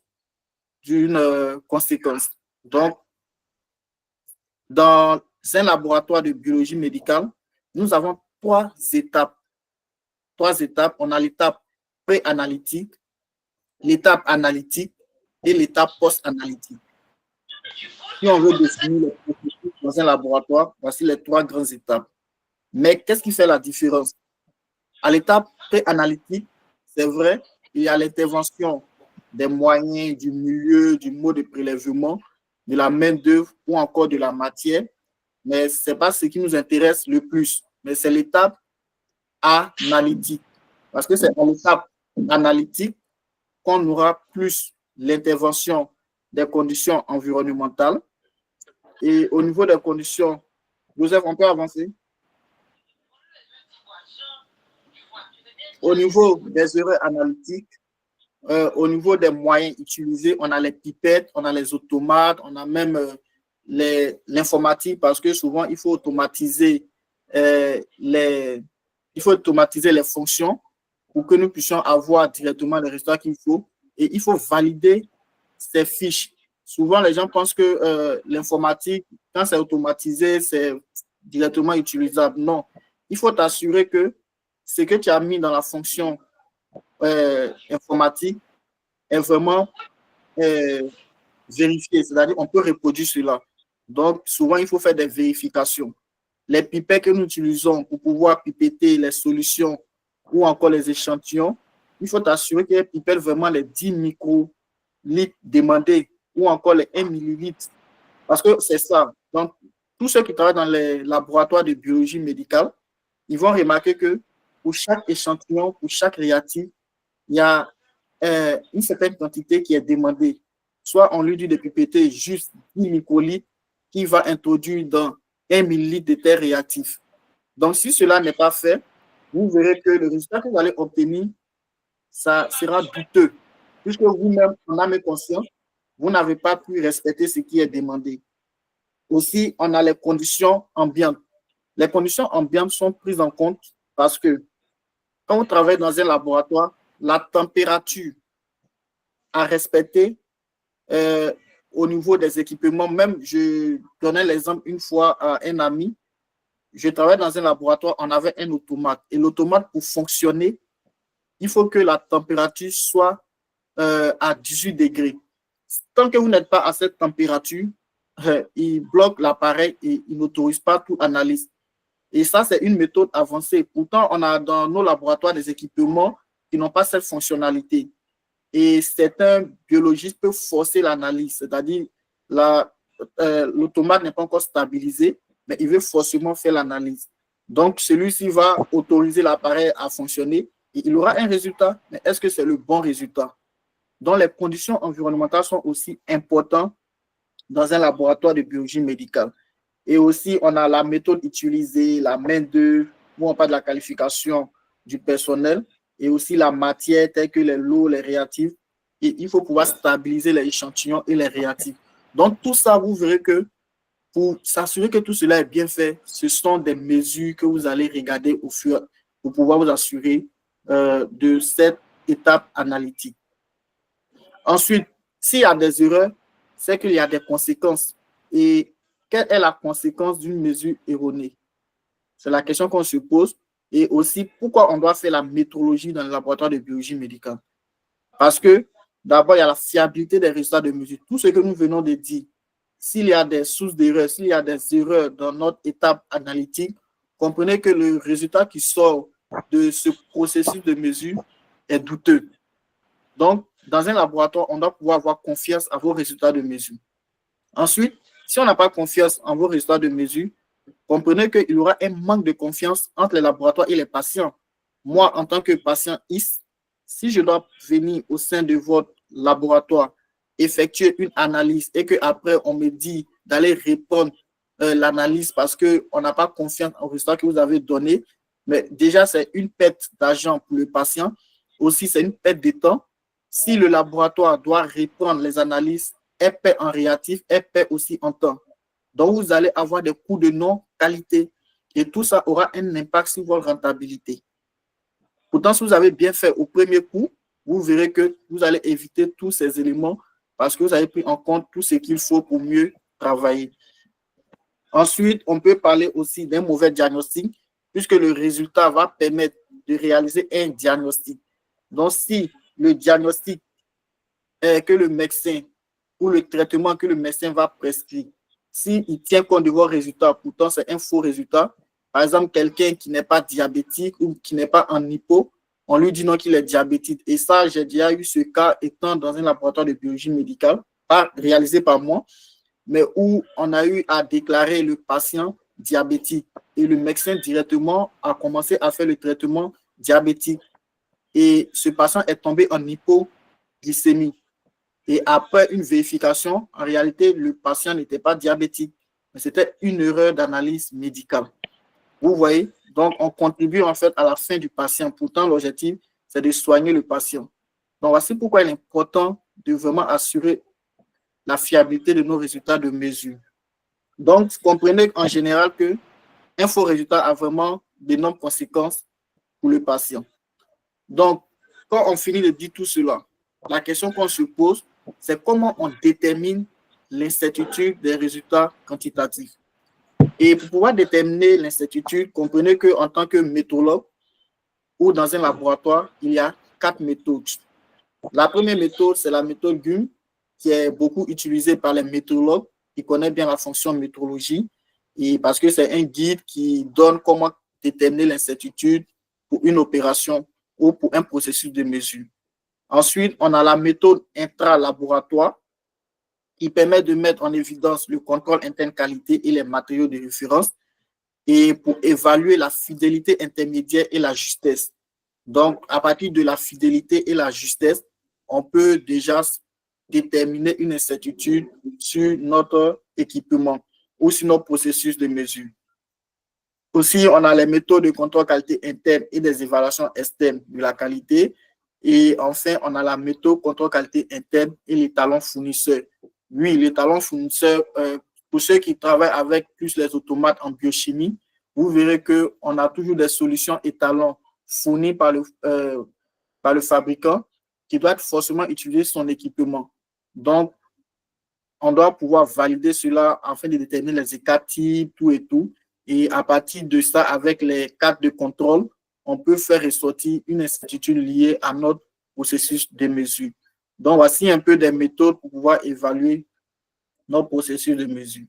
d'une conséquence. Donc, dans un laboratoire de biologie médicale, nous avons 3 étapes. 3 étapes. On a l'étape pré-analytique, l'étape analytique et l'étape post-analytique. Si on veut définir les processus dans un laboratoire, voici les 3 grandes étapes. Mais qu'est-ce qui fait la différence? À l'étape pré-analytique, c'est vrai, il y a l'intervention des moyens, du milieu, du mode de prélèvement, de la main-d'œuvre ou encore de la matière, mais ce n'est pas ce qui nous intéresse le plus, mais c'est l'étape analytique. Parce que c'est à l'étape analytique qu'on aura plus l'intervention des conditions environnementales. Et au niveau des conditions, Joseph, on peut avancer? Au niveau des erreurs analytiques, au niveau des moyens utilisés, on a les pipettes, on a les automates, on a même l'informatique parce que souvent, il faut automatiser les fonctions pour que nous puissions avoir directement les résultats qu'il faut. Et il faut valider ces fiches. Souvent, les gens pensent que l'informatique, quand c'est automatisé, c'est directement utilisable. Non, il faut t'assurer que ce que tu as mis dans la fonction informatique est vraiment vérifié. C'est-à-dire qu'on peut reproduire cela. Donc, souvent, il faut faire des vérifications. Les pipettes que nous utilisons pour pouvoir pipetter les solutions ou encore les échantillons, il faut assurer que les pipettes vraiment les 10 microlitres demandés ou encore les 1 millilitre. Parce que c'est ça. Donc, tous ceux qui travaillent dans les laboratoires de biologie médicale, ils vont remarquer que pour chaque échantillon, pour chaque réactif, il y a une certaine quantité qui est demandée. Soit on lui dit de pipetter juste 10 microlitres qui va introduire dans 1 millilitre de tel réactif. Donc, si cela n'est pas fait, vous verrez que le résultat que vous allez obtenir, ça sera douteux. Puisque vous-même, en âme et conscience, vous n'avez pas pu respecter ce qui est demandé. Aussi, on a les conditions ambiantes. Les conditions ambiantes sont prises en compte parce que quand on travaille dans un laboratoire, la température à respecter au niveau des équipements, même je donnais l'exemple une fois à un ami, je travaillais dans un laboratoire, on avait un automate. Et l'automate, pour fonctionner, il faut que la température soit à 18 degrés. Tant que vous n'êtes pas à cette température, il bloque l'appareil et il n'autorise pas toute analyse. Et ça, c'est une méthode avancée. Pourtant, on a dans nos laboratoires des équipements qui n'ont pas cette fonctionnalité. Et certains biologistes peuvent forcer l'analyse, c'est-à-dire l'automate n'est pas encore stabilisé, mais il veut forcément faire l'analyse. Donc, celui-ci va autoriser l'appareil à fonctionner et il aura un résultat, mais est-ce que c'est le bon résultat? dont les conditions environnementales sont aussi importantes dans un laboratoire de biologie médicale. Et aussi, on a la méthode utilisée, la main-d'œuvre, où on parle de la qualification du personnel, et aussi la matière telle que les lots, les réactifs. Et il faut pouvoir stabiliser les échantillons et les réactifs. Donc, tout ça, vous verrez que pour s'assurer que tout cela est bien fait, ce sont des mesures que vous allez regarder au fur pour pouvoir vous assurer de cette étape analytique. Ensuite, s'il y a des erreurs, c'est qu'il y a des conséquences. Et quelle est la conséquence d'une mesure erronée? C'est la question qu'on se pose. Et aussi, pourquoi on doit faire la métrologie dans le laboratoire de biologie médicale? Parce que, d'abord, il y a la fiabilité des résultats de mesure. Tout ce que nous venons de dire, s'il y a des sources d'erreurs, s'il y a des erreurs dans notre étape analytique, comprenez que le résultat qui sort de ce processus de mesure est douteux. Donc, dans un laboratoire, on doit pouvoir avoir confiance à vos résultats de mesure. Ensuite, si on n'a pas confiance en vos résultats de mesure, comprenez qu'il y aura un manque de confiance entre les laboratoires et les patients. Moi, en tant que patient X, si je dois venir au sein de votre laboratoire, effectuer une analyse et qu'après, on me dit d'aller répondre l'analyse parce qu'on n'a pas confiance au résultat que vous avez donné, mais déjà, c'est une perte d'argent pour le patient. Aussi, c'est une perte de temps. Si le laboratoire doit reprendre les analyses, elle perd en réactif, elle perd aussi en temps. Donc, vous allez avoir des coûts de non-qualité et tout ça aura un impact sur votre rentabilité. Pourtant, si vous avez bien fait au premier coup, vous verrez que vous allez éviter tous ces éléments parce que vous avez pris en compte tout ce qu'il faut pour mieux travailler. Ensuite, on peut parler aussi d'un mauvais diagnostic puisque le résultat va permettre de réaliser un diagnostic. Donc, si le diagnostic que le médecin ou le traitement que le médecin va prescrire, s'il tient compte de vos résultats, pourtant c'est un faux résultat. Par exemple, quelqu'un qui n'est pas diabétique ou qui n'est pas en hypo, on lui dit non qu'il est diabétique. Et ça, j'ai déjà eu ce cas étant dans un laboratoire de biologie médicale, pas réalisé par moi, mais où on a eu à déclarer le patient diabétique. Et le médecin directement a commencé à faire le traitement diabétique. Et ce patient est tombé en hypoglycémie. Et après une vérification, en réalité, le patient n'était pas diabétique, mais c'était une erreur d'analyse médicale. Vous voyez, donc on contribue en fait à la fin du patient. Pourtant, l'objectif, c'est de soigner le patient. Donc, voici pourquoi il est important de vraiment assurer la fiabilité de nos résultats de mesure. Donc, comprenez en général qu'un faux résultat a vraiment d'énormes conséquences pour le patient. Donc, quand on finit de dire tout cela, la question qu'on se pose, c'est comment on détermine l'incertitude des résultats quantitatifs. Et pour pouvoir déterminer l'incertitude, comprenez qu'en tant que méthodologue ou dans un laboratoire, il y a 4 méthodes. La première méthode, c'est la méthode GUM, qui est beaucoup utilisée par les méthodologues qui connaissent bien la fonction métrologie, et parce que c'est un guide qui donne comment déterminer l'incertitude pour une opération ou pour un processus de mesure. Ensuite, on a la méthode intra-laboratoire qui permet de mettre en évidence le contrôle interne qualité et les matériaux de référence et pour évaluer la fidélité intermédiaire et la justesse. Donc, à partir de la fidélité et la justesse, on peut déjà déterminer une incertitude sur notre équipement ou sur notre processus de mesure. Aussi, on a les méthodes de contrôle qualité interne et des évaluations externes de la qualité. Et enfin, on a la méthode contrôle qualité interne et les talons fournisseurs. Oui, les talons fournisseurs, pour ceux qui travaillent avec plus les automates en biochimie, vous verrez qu'on a toujours des solutions étalons fournies par le fabricant qui doit forcément utiliser son équipement. Donc, on doit pouvoir valider cela afin de déterminer les écarts types, tout et tout. Et à partir de ça, avec les cartes de contrôle, on peut faire ressortir une incertitude liée à notre processus de mesure. Donc, voici un peu des méthodes pour pouvoir évaluer notre processus de mesure.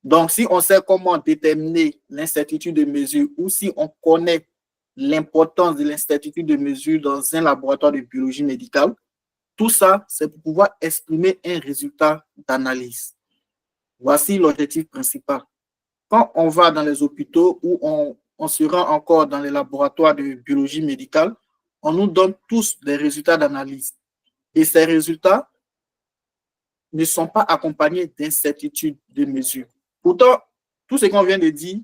Donc, si on sait comment déterminer l'incertitude de mesure ou si on connaît l'importance de l'incertitude de mesure dans un laboratoire de biologie médicale, tout ça, c'est pour pouvoir exprimer un résultat d'analyse. Voici l'objectif principal. Quand on va dans les hôpitaux ou on se rend encore dans les laboratoires de biologie médicale, on nous donne tous des résultats d'analyse. Et ces résultats ne sont pas accompagnés d'incertitudes de mesure. Pourtant, tout ce qu'on vient de dire,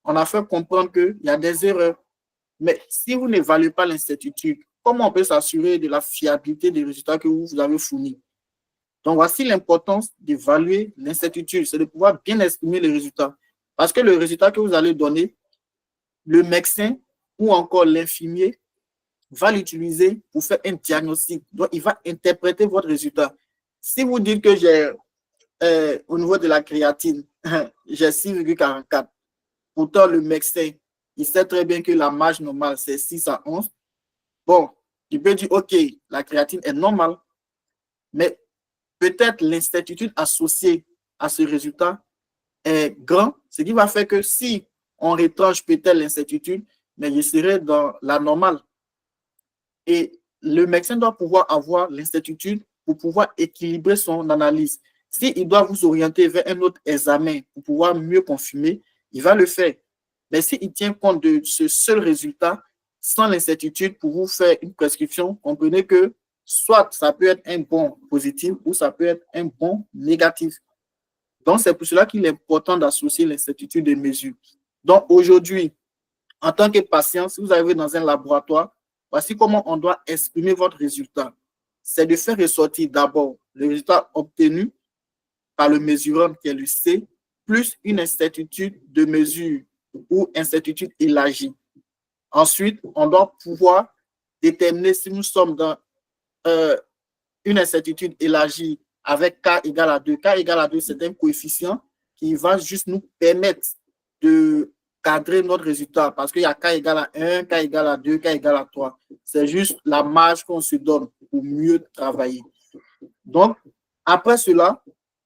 on a fait comprendre qu'il y a des erreurs. Mais si vous n'évaluez pas l'incertitude, comment on peut s'assurer de la fiabilité des résultats que vous avez fournis? Donc, voici l'importance d'évaluer l'incertitude, c'est de pouvoir bien estimer les résultats. Parce que le résultat que vous allez donner, le médecin ou encore l'infirmier va l'utiliser pour faire un diagnostic. Donc, il va interpréter votre résultat. Si vous dites que j'ai, au niveau de la créatine, j'ai 6,44, pourtant le médecin, il sait très bien que la marge normale, c'est 6 à 11. Bon, il peut dire, OK, la créatine est normale, mais peut-être l'incertitude associée à ce résultat est grand, ce qui va faire que si on retranche peut-être l'incertitude, mais il serait dans la normale. Et le médecin doit pouvoir avoir l'incertitude pour pouvoir équilibrer son analyse. S'il doit vous orienter vers un autre examen pour pouvoir mieux confirmer, il va le faire. Mais s'il tient compte de ce seul résultat, sans l'incertitude pour vous faire une prescription, comprenez que soit ça peut être un bon positif ou ça peut être un bon négatif. Donc, c'est pour cela qu'il est important d'associer l'incertitude des mesures. Donc, aujourd'hui, en tant que patient, si vous arrivez dans un laboratoire, voici comment on doit exprimer votre résultat. C'est de faire ressortir d'abord le résultat obtenu par le mesurant qui est le C, plus une incertitude de mesure ou incertitude élargie. Ensuite, on doit pouvoir déterminer si nous sommes dans une incertitude élargie avec K égale à 2. K égale à 2, c'est un coefficient qui va juste nous permettre de cadrer notre résultat parce qu'il y a K égale à 1, K égale à 2, K égale à 3. C'est juste la marge qu'on se donne pour mieux travailler. Donc, après cela,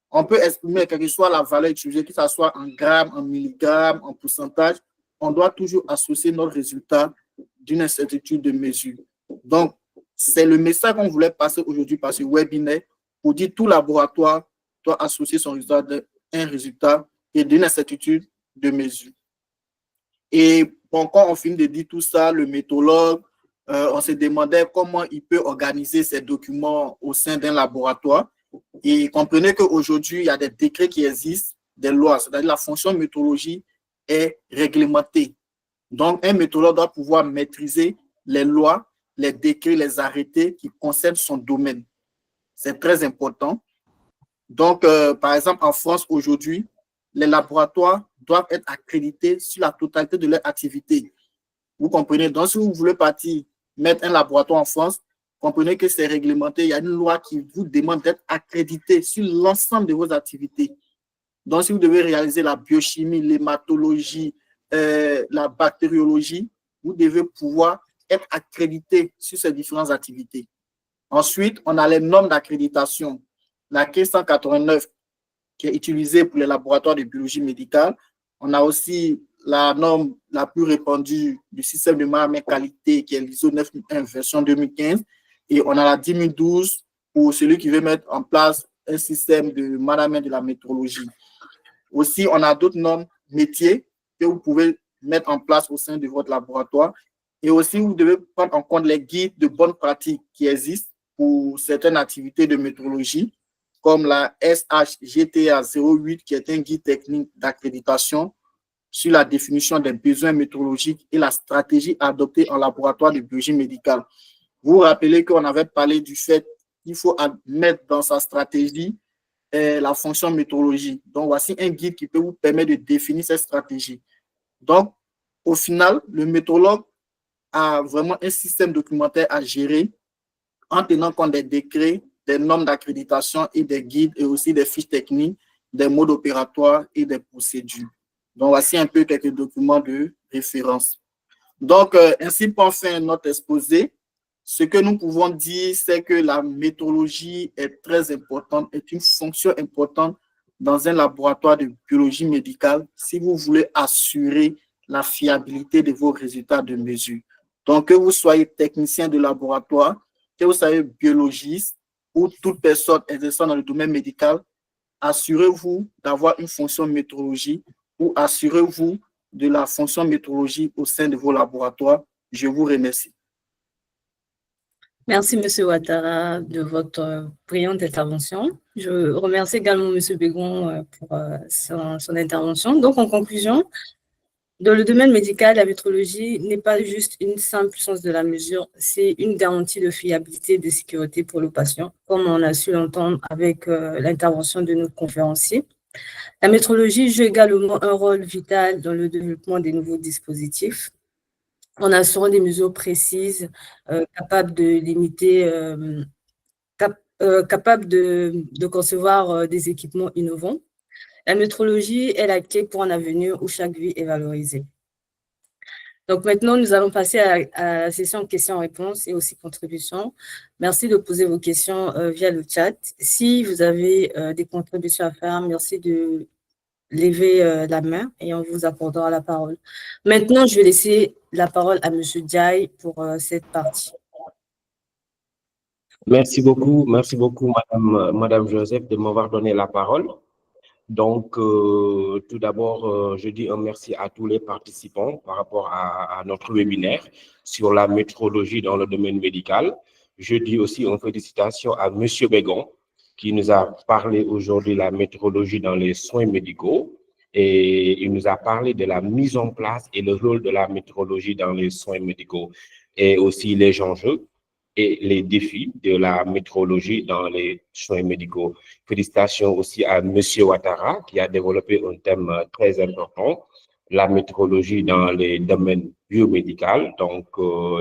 on peut exprimer quelle que soit la valeur utilisée, que ce soit en grammes, en milligrammes, en pourcentage. On doit toujours associer notre résultat d'une incertitude de mesure. Donc, c'est le message qu'on voulait passer aujourd'hui par ce webinaire pour dire tout laboratoire doit associer son résultat d'un résultat et d'une incertitude de mesure. Et bon, quand on finit de dire tout ça, le méthodologue, on se demandait comment il peut organiser ses documents au sein d'un laboratoire. Et comprenez qu'aujourd'hui, il y a des décrets qui existent, des lois, c'est-à-dire la fonction méthodologie est réglementée. Donc, un méthodologue doit pouvoir maîtriser les lois, les décrets, les arrêtés qui concernent son domaine. C'est très important. Donc, par exemple, en France, aujourd'hui, les laboratoires doivent être accrédités sur la totalité de leur activité. Vous comprenez? Donc, si vous voulez partir mettre un laboratoire en France, comprenez que c'est réglementé. Il y a une loi qui vous demande d'être accrédité sur l'ensemble de vos activités. Donc, si vous devez réaliser la biochimie, l'hématologie, la bactériologie, vous devez pouvoir être accrédité sur ces différentes activités. Ensuite, on a les normes d'accréditation. La 1589 qui est utilisée pour les laboratoires de biologie médicale. On a aussi la norme la plus répandue du système de management qualité qui est l'ISO 9001 version 2015. Et on a la 10012 pour celui qui veut mettre en place un système de management de la métrologie. Aussi, on a d'autres normes métiers que vous pouvez mettre en place au sein de votre laboratoire. Et aussi, vous devez prendre en compte les guides de bonnes pratiques qui existent pour certaines activités de métrologie, comme la SHGTA 08, qui est un guide technique d'accréditation sur la définition des besoins métrologiques et la stratégie adoptée en laboratoire de biologie médicale. Vous vous rappelez qu'on avait parlé du fait qu'il faut mettre dans sa stratégie la fonction métrologie. Donc, voici un guide qui peut vous permettre de définir cette stratégie. Donc, au final, le métrologue a vraiment un système documentaire à gérer en tenant compte des décrets, des normes d'accréditation et des guides et aussi des fiches techniques, des modes opératoires et des procédures. Donc, voici un peu quelques documents de référence. Donc, ainsi pour fin notre exposé, ce que nous pouvons dire, c'est que la métrologie est très importante, est une fonction importante dans un laboratoire de biologie médicale si vous voulez assurer la fiabilité de vos résultats de mesure. Donc, que vous soyez technicien de laboratoire, que vous soyez biologiste ou toute personne exerçant dans le domaine médical, assurez-vous d'avoir une fonction métrologie ou assurez-vous de la fonction métrologie au sein de vos laboratoires. Je vous remercie. Merci, Monsieur Ouattara, de votre brillante intervention. Je remercie également Monsieur Bégon pour son intervention. Donc, en conclusion, dans le domaine médical, la métrologie n'est pas juste une simple science de la mesure, c'est une garantie de fiabilité et de sécurité pour le patient, comme on a su l'entendre avec l'intervention de notre conférencier. La métrologie joue également un rôle vital dans le développement des nouveaux dispositifs, en assurant des mesures précises, capables de limiter, capables de concevoir des équipements innovants. La métrologie est la clé pour un avenir où chaque vie est valorisée. Donc maintenant, nous allons passer à la session questions-réponses et aussi contributions. Merci de poser vos questions via le chat. Si vous avez des contributions à faire, merci de lever la main et on vous accordera la parole. Maintenant, je vais laisser la parole à M. Diaye pour cette partie. Merci beaucoup, Madame Joseph, de m'avoir donné la parole. Donc, tout d'abord, je dis un merci à tous les participants par rapport à notre webinaire sur la métrologie dans le domaine médical. Je dis aussi une félicitation à Monsieur Bégon, qui nous a parlé aujourd'hui de la métrologie dans les soins médicaux. Et il nous a parlé de la mise en place et le rôle de la métrologie dans les soins médicaux et aussi les enjeux et les défis de la métrologie dans les soins médicaux. Félicitations aussi à M. Ouattara qui a développé un thème très important, la métrologie dans les domaines biomédicaux. Donc,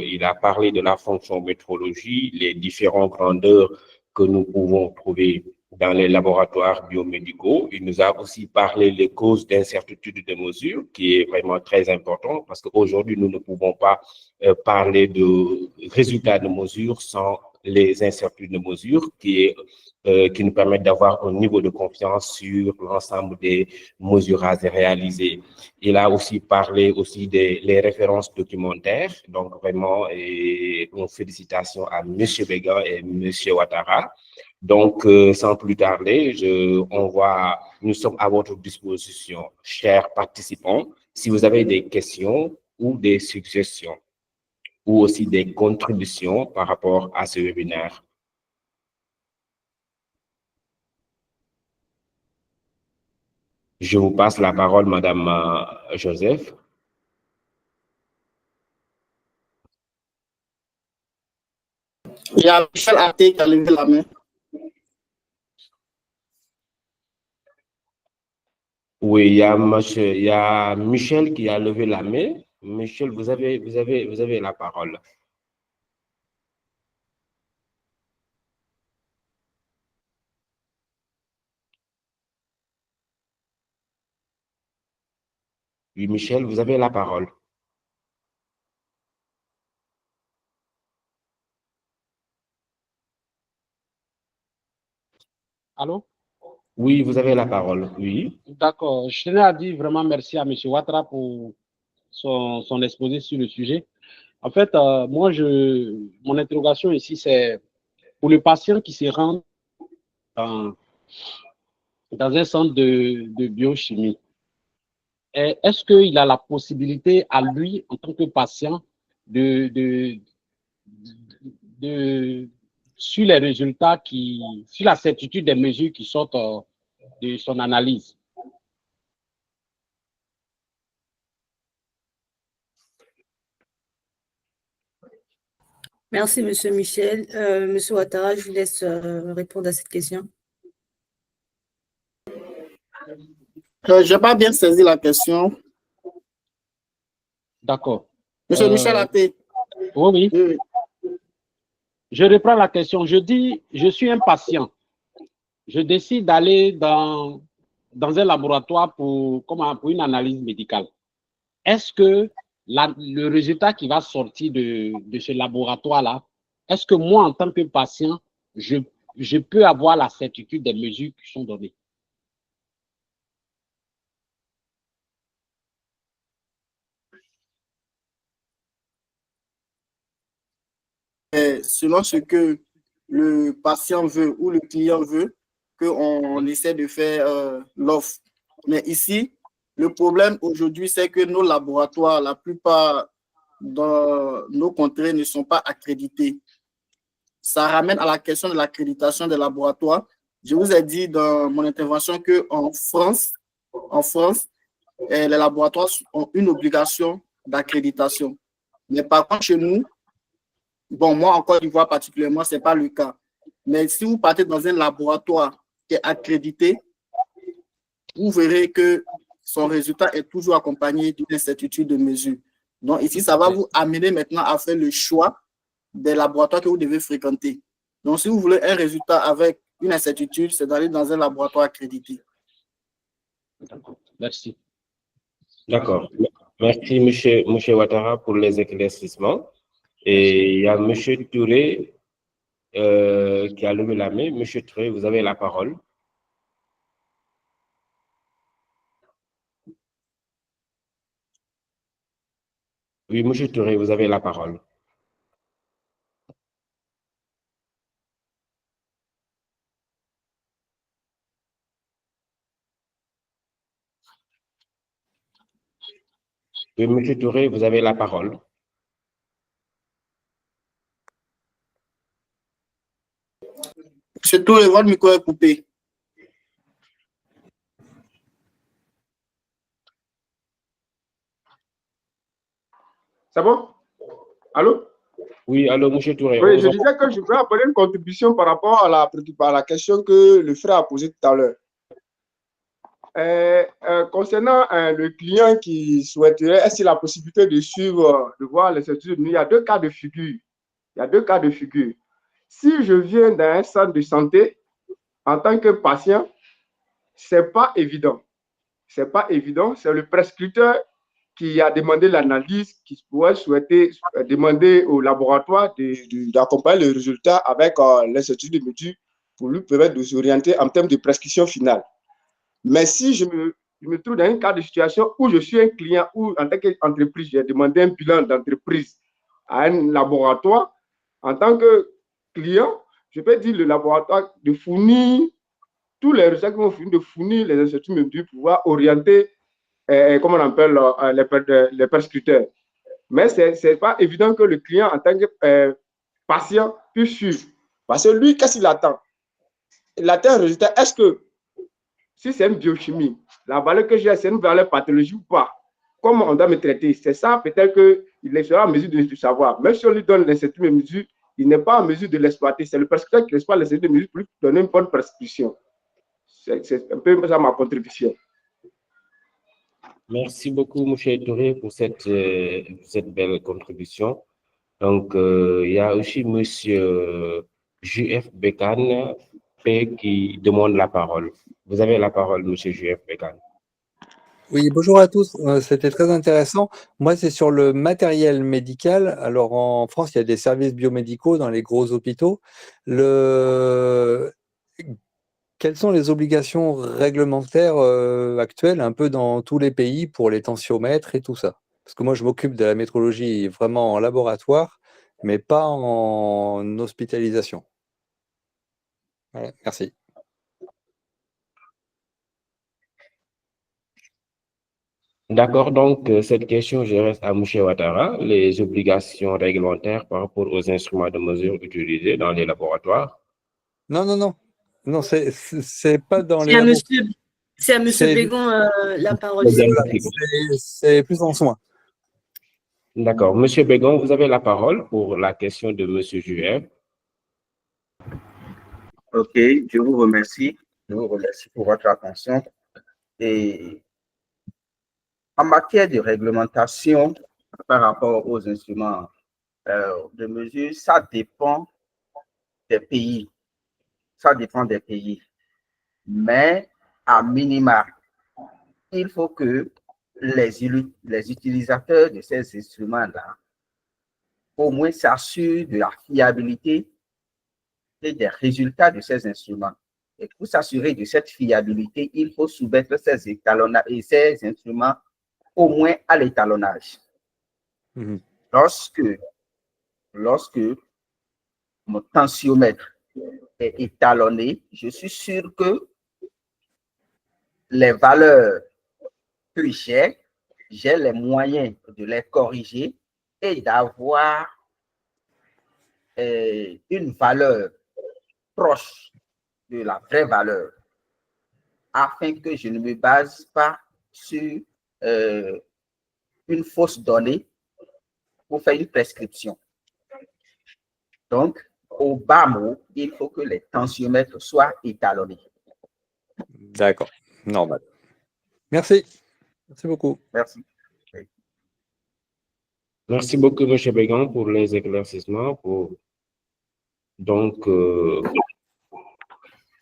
il a parlé de la fonction métrologie, les différentes grandeurs que nous pouvons trouver dans les laboratoires biomédicaux. Il nous a aussi parlé des causes d'incertitude de mesure, qui est vraiment très important parce qu'aujourd'hui, nous ne pouvons pas parler de résultats de mesure sans les incertitudes de mesure qui nous permettent d'avoir un niveau de confiance sur l'ensemble des mesures à réaliser. Il a aussi parlé aussi des les documentaires. Donc, vraiment, une félicitation à M. Bégon et M. Ouattara. Donc, sans plus tarder, nous sommes à votre disposition, chers participants, si vous avez des questions ou des suggestions ou aussi des contributions par rapport à ce webinaire. Je vous passe la parole, Madame Joseph. Il y a Michel Athé qui a levé la main. Oui, il y a Michel qui a levé la main. Michel, vous avez la parole. Oui, Michel, vous avez la parole. Allô? Oui, vous avez la parole, oui. D'accord. Je tenais à dire vraiment merci à M. Ouattara pour son exposé sur le sujet. En fait, mon interrogation ici, c'est pour le patient qui se rend dans un centre de biochimie. Est-ce qu'il a la possibilité à lui, en tant que patient, sur les résultats sur la certitude des mesures qui sortent de son analyse? Merci, Monsieur Michel. Monsieur Ouattara, je vous laisse répondre à cette question. Je n'ai pas bien saisi la question. D'accord. Monsieur Michel Athé. Oui. Je reprends la question. Je dis, je suis un patient. Je décide d'aller dans un laboratoire pour une analyse médicale. Est-ce que le résultat qui va sortir de ce laboratoire-là, est-ce que moi, en tant que patient, je peux avoir la certitude des mesures qui sont données? Selon ce que le patient veut ou le client veut, qu'on essaie de faire l'offre. Mais ici, le problème aujourd'hui, c'est que nos laboratoires, la plupart dans nos contrées, ne sont pas accrédités. ça ramène à la question de l'accréditation des laboratoires. Je vous ai dit dans mon intervention qu'en France, les laboratoires ont une obligation d'accréditation. Mais par contre, chez nous, bon, moi, en Côte d'Ivoire particulièrement, ce n'est pas le cas. Mais si vous partez dans un laboratoire qui est accrédité, vous verrez que son résultat est toujours accompagné d'une incertitude de mesure. Donc ici, ça va vous amener maintenant à faire le choix des laboratoires que vous devez fréquenter. Donc si vous voulez un résultat avec une incertitude, c'est d'aller dans un laboratoire accrédité. Merci. D'accord. Merci, monsieur Ouattara, pour les éclaircissements. Et il y a M. Touré qui a levé la main. M. Touré, vous avez la parole. Oui, M. Touré, vous avez la parole. Oui, M. Touré, vous avez la parole. M. Touré, votre micro est coupé. C'est bon? Allô? Oui, allô, M. Touré. Oui, je disais que je voulais apporter une contribution par rapport à la question que le frère a posée tout à l'heure. Concernant le client qui souhaiterait, est-ce qu'il a la possibilité de suivre, de voir les études? Il y a deux cas de figure. Si je viens dans un centre de santé en tant que patient, c'est pas évident. C'est le prescripteur qui a demandé l'analyse, qui pourrait souhaiter demander au laboratoire d'accompagner le résultat avec l'incertitude de mesure pour lui permettre de s'orienter en termes de prescription finale. Mais si je me trouve dans un cas de situation où je suis un client, ou en tant qu'entreprise, j'ai demandé un bilan d'entreprise à un laboratoire, en tant que client, je peux dire le laboratoire de fournir tous les résultats qui vont fournir, de fournir les incertitudes de mesure pour pouvoir orienter comment on appelle les prescripteurs. Mais ce n'est pas évident que le client, en tant que patient, puisse suivre. Parce que lui, qu'est-ce qu'il attend? Il attend un résultat. Est-ce que, si c'est une biochimie, la valeur que j'ai, c'est une valeur pathologique ou pas? Comment on doit me traiter? C'est ça, peut-être qu'il sera en mesure de savoir. Même si on lui donne l'incertitude de mesure, il n'est pas en mesure de l'exploiter. C'est le prescripteur qui exploite l'incertitude de mesure pour lui donner une bonne prescription. C'est un peu ça ma contribution. Merci beaucoup, M. Touré, pour cette belle contribution. Donc, il y a aussi M. J.F. Bekan qui demande la parole. Vous avez la parole, M. J.F. Bekan. Oui, bonjour à tous. C'était très intéressant. Moi, c'est sur le matériel médical. Alors, en France, il y a des services biomédicaux dans les gros hôpitaux. Quelles sont les obligations réglementaires actuelles un peu dans tous les pays pour les tensiomètres et tout ça? Parce que moi, je m'occupe de la métrologie vraiment en laboratoire, mais pas en hospitalisation. Voilà, merci. D'accord, donc cette question, je reste à M. Ouattara. Les obligations réglementaires par rapport aux instruments de mesure utilisés dans les laboratoires. Non, c'est pas dans les C'est à M. Bégon la parole. C'est plus en soin. D'accord. Monsieur Bégon, vous avez la parole pour la question de Monsieur Juer. Ok, je vous remercie. Je vous remercie pour votre attention. Et en matière de réglementation par rapport aux instruments de mesure, ça dépend des pays. Mais à minima, il faut que les utilisateurs de ces instruments-là au moins s'assurent de la fiabilité et des résultats de ces instruments. Et pour s'assurer de cette fiabilité, il faut soumettre ces instruments au moins à l'étalonnage. Mmh. Lorsque mon tensiomètre est étalonné, je suis sûr que les valeurs que j'ai les moyens de les corriger et d'avoir une valeur proche de la vraie valeur, afin que je ne me base pas sur une fausse donnée pour faire une prescription. Donc, au bas mot, il faut que les tensiomètres soient étalonnés. D'accord, normal. Merci. Merci beaucoup. Merci. Merci beaucoup, M. Bégan, pour les éclaircissements. Donc, je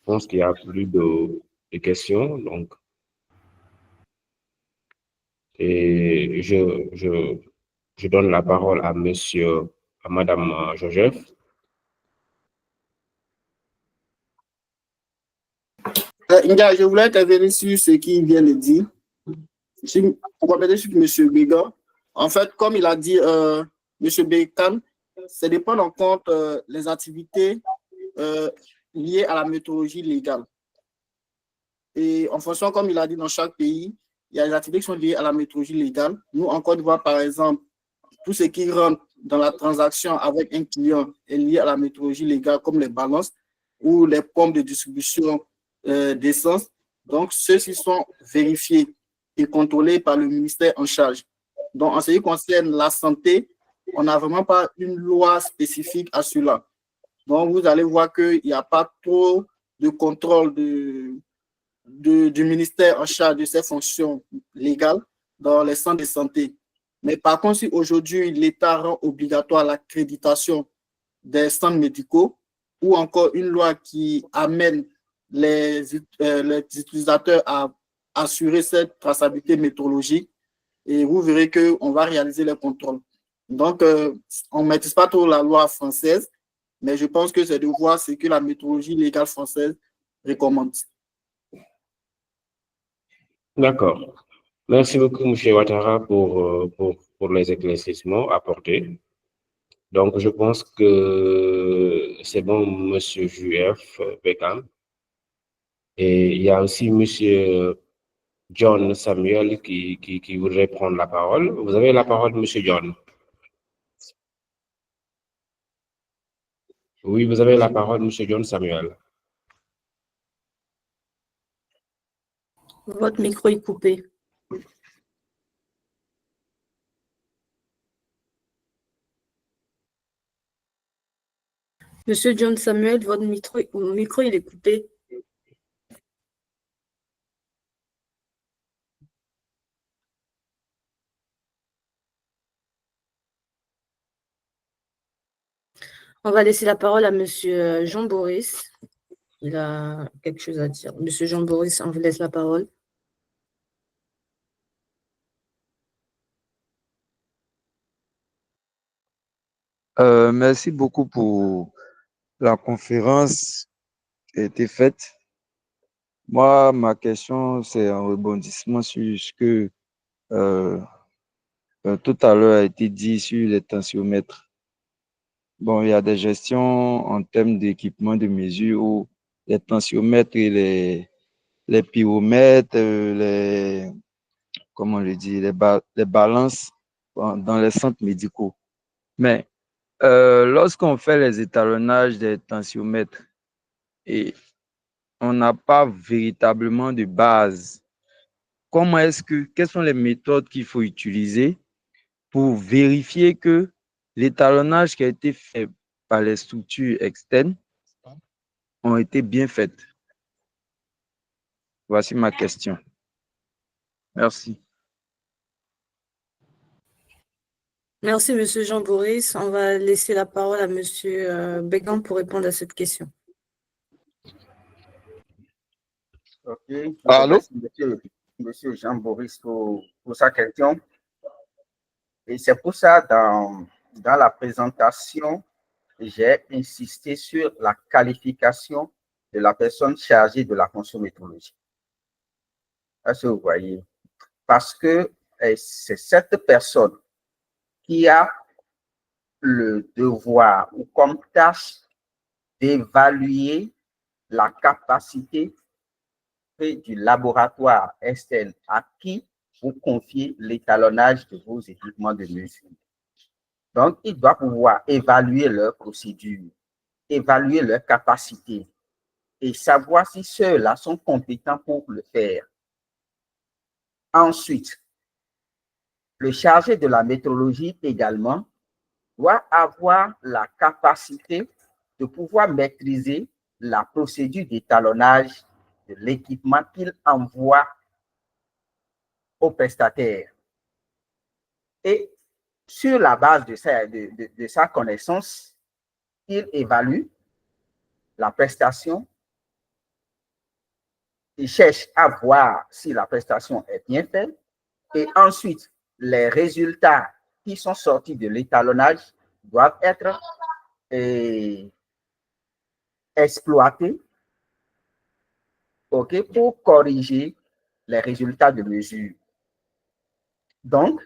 pense qu'il n'y a plus de questions. Donc, et je donne la parole à Madame Joseph. Inga, je voulais intervenir sur ce qu'il vient de dire. Pour compléter sur M. Bégan, en fait, comme il a dit, M. Bégan, c'est de prendre en compte les activités liées à la méthodologie légale. Et en fonction, comme il a dit, dans chaque pays, il y a des activités qui sont liées à la méthodologie légale. Nous, en Côte d'Ivoire, par exemple, tout ce qui rentre dans la transaction avec un client est lié à la méthodologie légale, comme les balances ou les pompes de distribution d'essence. Donc, ceux-ci sont vérifiés et contrôlés par le ministère en charge. Donc, en ce qui concerne la santé, on n'a vraiment pas une loi spécifique à cela. Donc, vous allez voir qu'il n'y a pas trop de contrôle du ministère en charge de ces fonctions légales dans les centres de santé. Mais par contre, si aujourd'hui l'État rend obligatoire l'accréditation des centres médicaux ou encore une loi qui amène les utilisateurs à assurer cette traçabilité métrologique, et vous verrez qu'on va réaliser les contrôles. Donc, on ne maîtrise pas trop la loi française, mais je pense que c'est de voir ce que la métrologie légale française recommande. D'accord. Merci beaucoup, M. Ouattara, pour les éclaircissements apportés. Donc, je pense que c'est bon, M. J.F. Bégan. Et il y a aussi M. John Samuel qui voudrait prendre la parole. Vous avez la parole, M. John. Oui, vous avez la parole, M. John Samuel. Votre micro est coupé. Monsieur John Samuel, votre micro il est coupé. On va laisser la parole à Monsieur Jean Boris. Il a quelque chose à dire. Monsieur Jean Boris, on vous laisse la parole. Merci beaucoup pour la conférence qui a été faite. Moi, ma question, c'est un rebondissement sur ce que tout à l'heure a été dit sur les tensiomètres. Bon, il y a des gestions en termes d'équipement de mesure où les tensiomètres et les pyromètres, comment on le dit, les balances dans les centres médicaux. Mais lorsqu'on fait les étalonnages des tensiomètres et on n'a pas véritablement de base, quelles sont les méthodes qu'il faut utiliser pour vérifier que l'étalonnage qui a été fait par les structures externes ont été bien faites? Voici ma question. Merci. Merci, Monsieur Jean Boris. On va laisser la parole à Monsieur Bégan pour répondre à cette question. Ok. Allô? Merci, Monsieur Jean Boris, pour sa question. Et c'est pour ça, dans la présentation, j'ai insisté sur la qualification de la personne chargée de la fonction métrologique. Est-ce que vous voyez? Parce que c'est cette personne qui a le devoir ou comme tâche d'évaluer la capacité du laboratoire externe à qui vous confiez l'étalonnage de vos équipements de mesure. Donc, ils doivent pouvoir évaluer leurs procédures, évaluer leurs capacités et savoir si ceux-là sont compétents pour le faire. Ensuite, le chargé de la métrologie également doit avoir la capacité de pouvoir maîtriser la procédure d'étalonnage de l'équipement qu'il envoie au prestataire. Et sur la base de sa connaissance, il évalue la prestation, il cherche à voir si la prestation est bien faite, et ensuite, les résultats qui sont sortis de l'étalonnage doivent être exploités, pour corriger les résultats de mesure. Donc,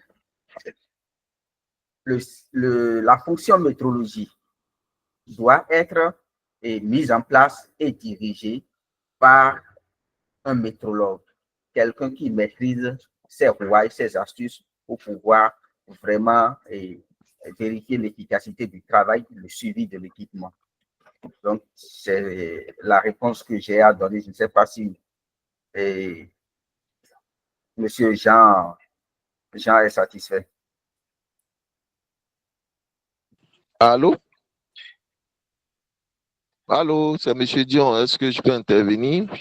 la fonction métrologie doit être mise en place et dirigée par un métrologue, quelqu'un qui maîtrise ses rouages, ses astuces pour pouvoir vraiment vérifier l'efficacité du travail, le suivi de l'équipement. Donc, c'est la réponse que j'ai à donner. Je ne sais pas si Monsieur Jean est satisfait. Allô? Allô, c'est Monsieur Dion. Est-ce que je peux intervenir?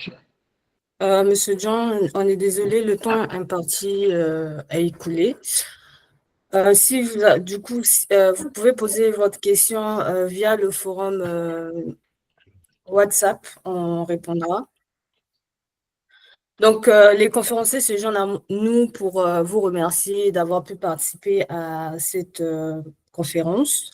Monsieur John, on est désolé, le temps imparti est écoulé. Si vous, du coup, vous pouvez poser votre question via le forum WhatsApp, on répondra. Donc, les conférenciers se joignent à nous pour vous remercier d'avoir pu participer à cette conférence.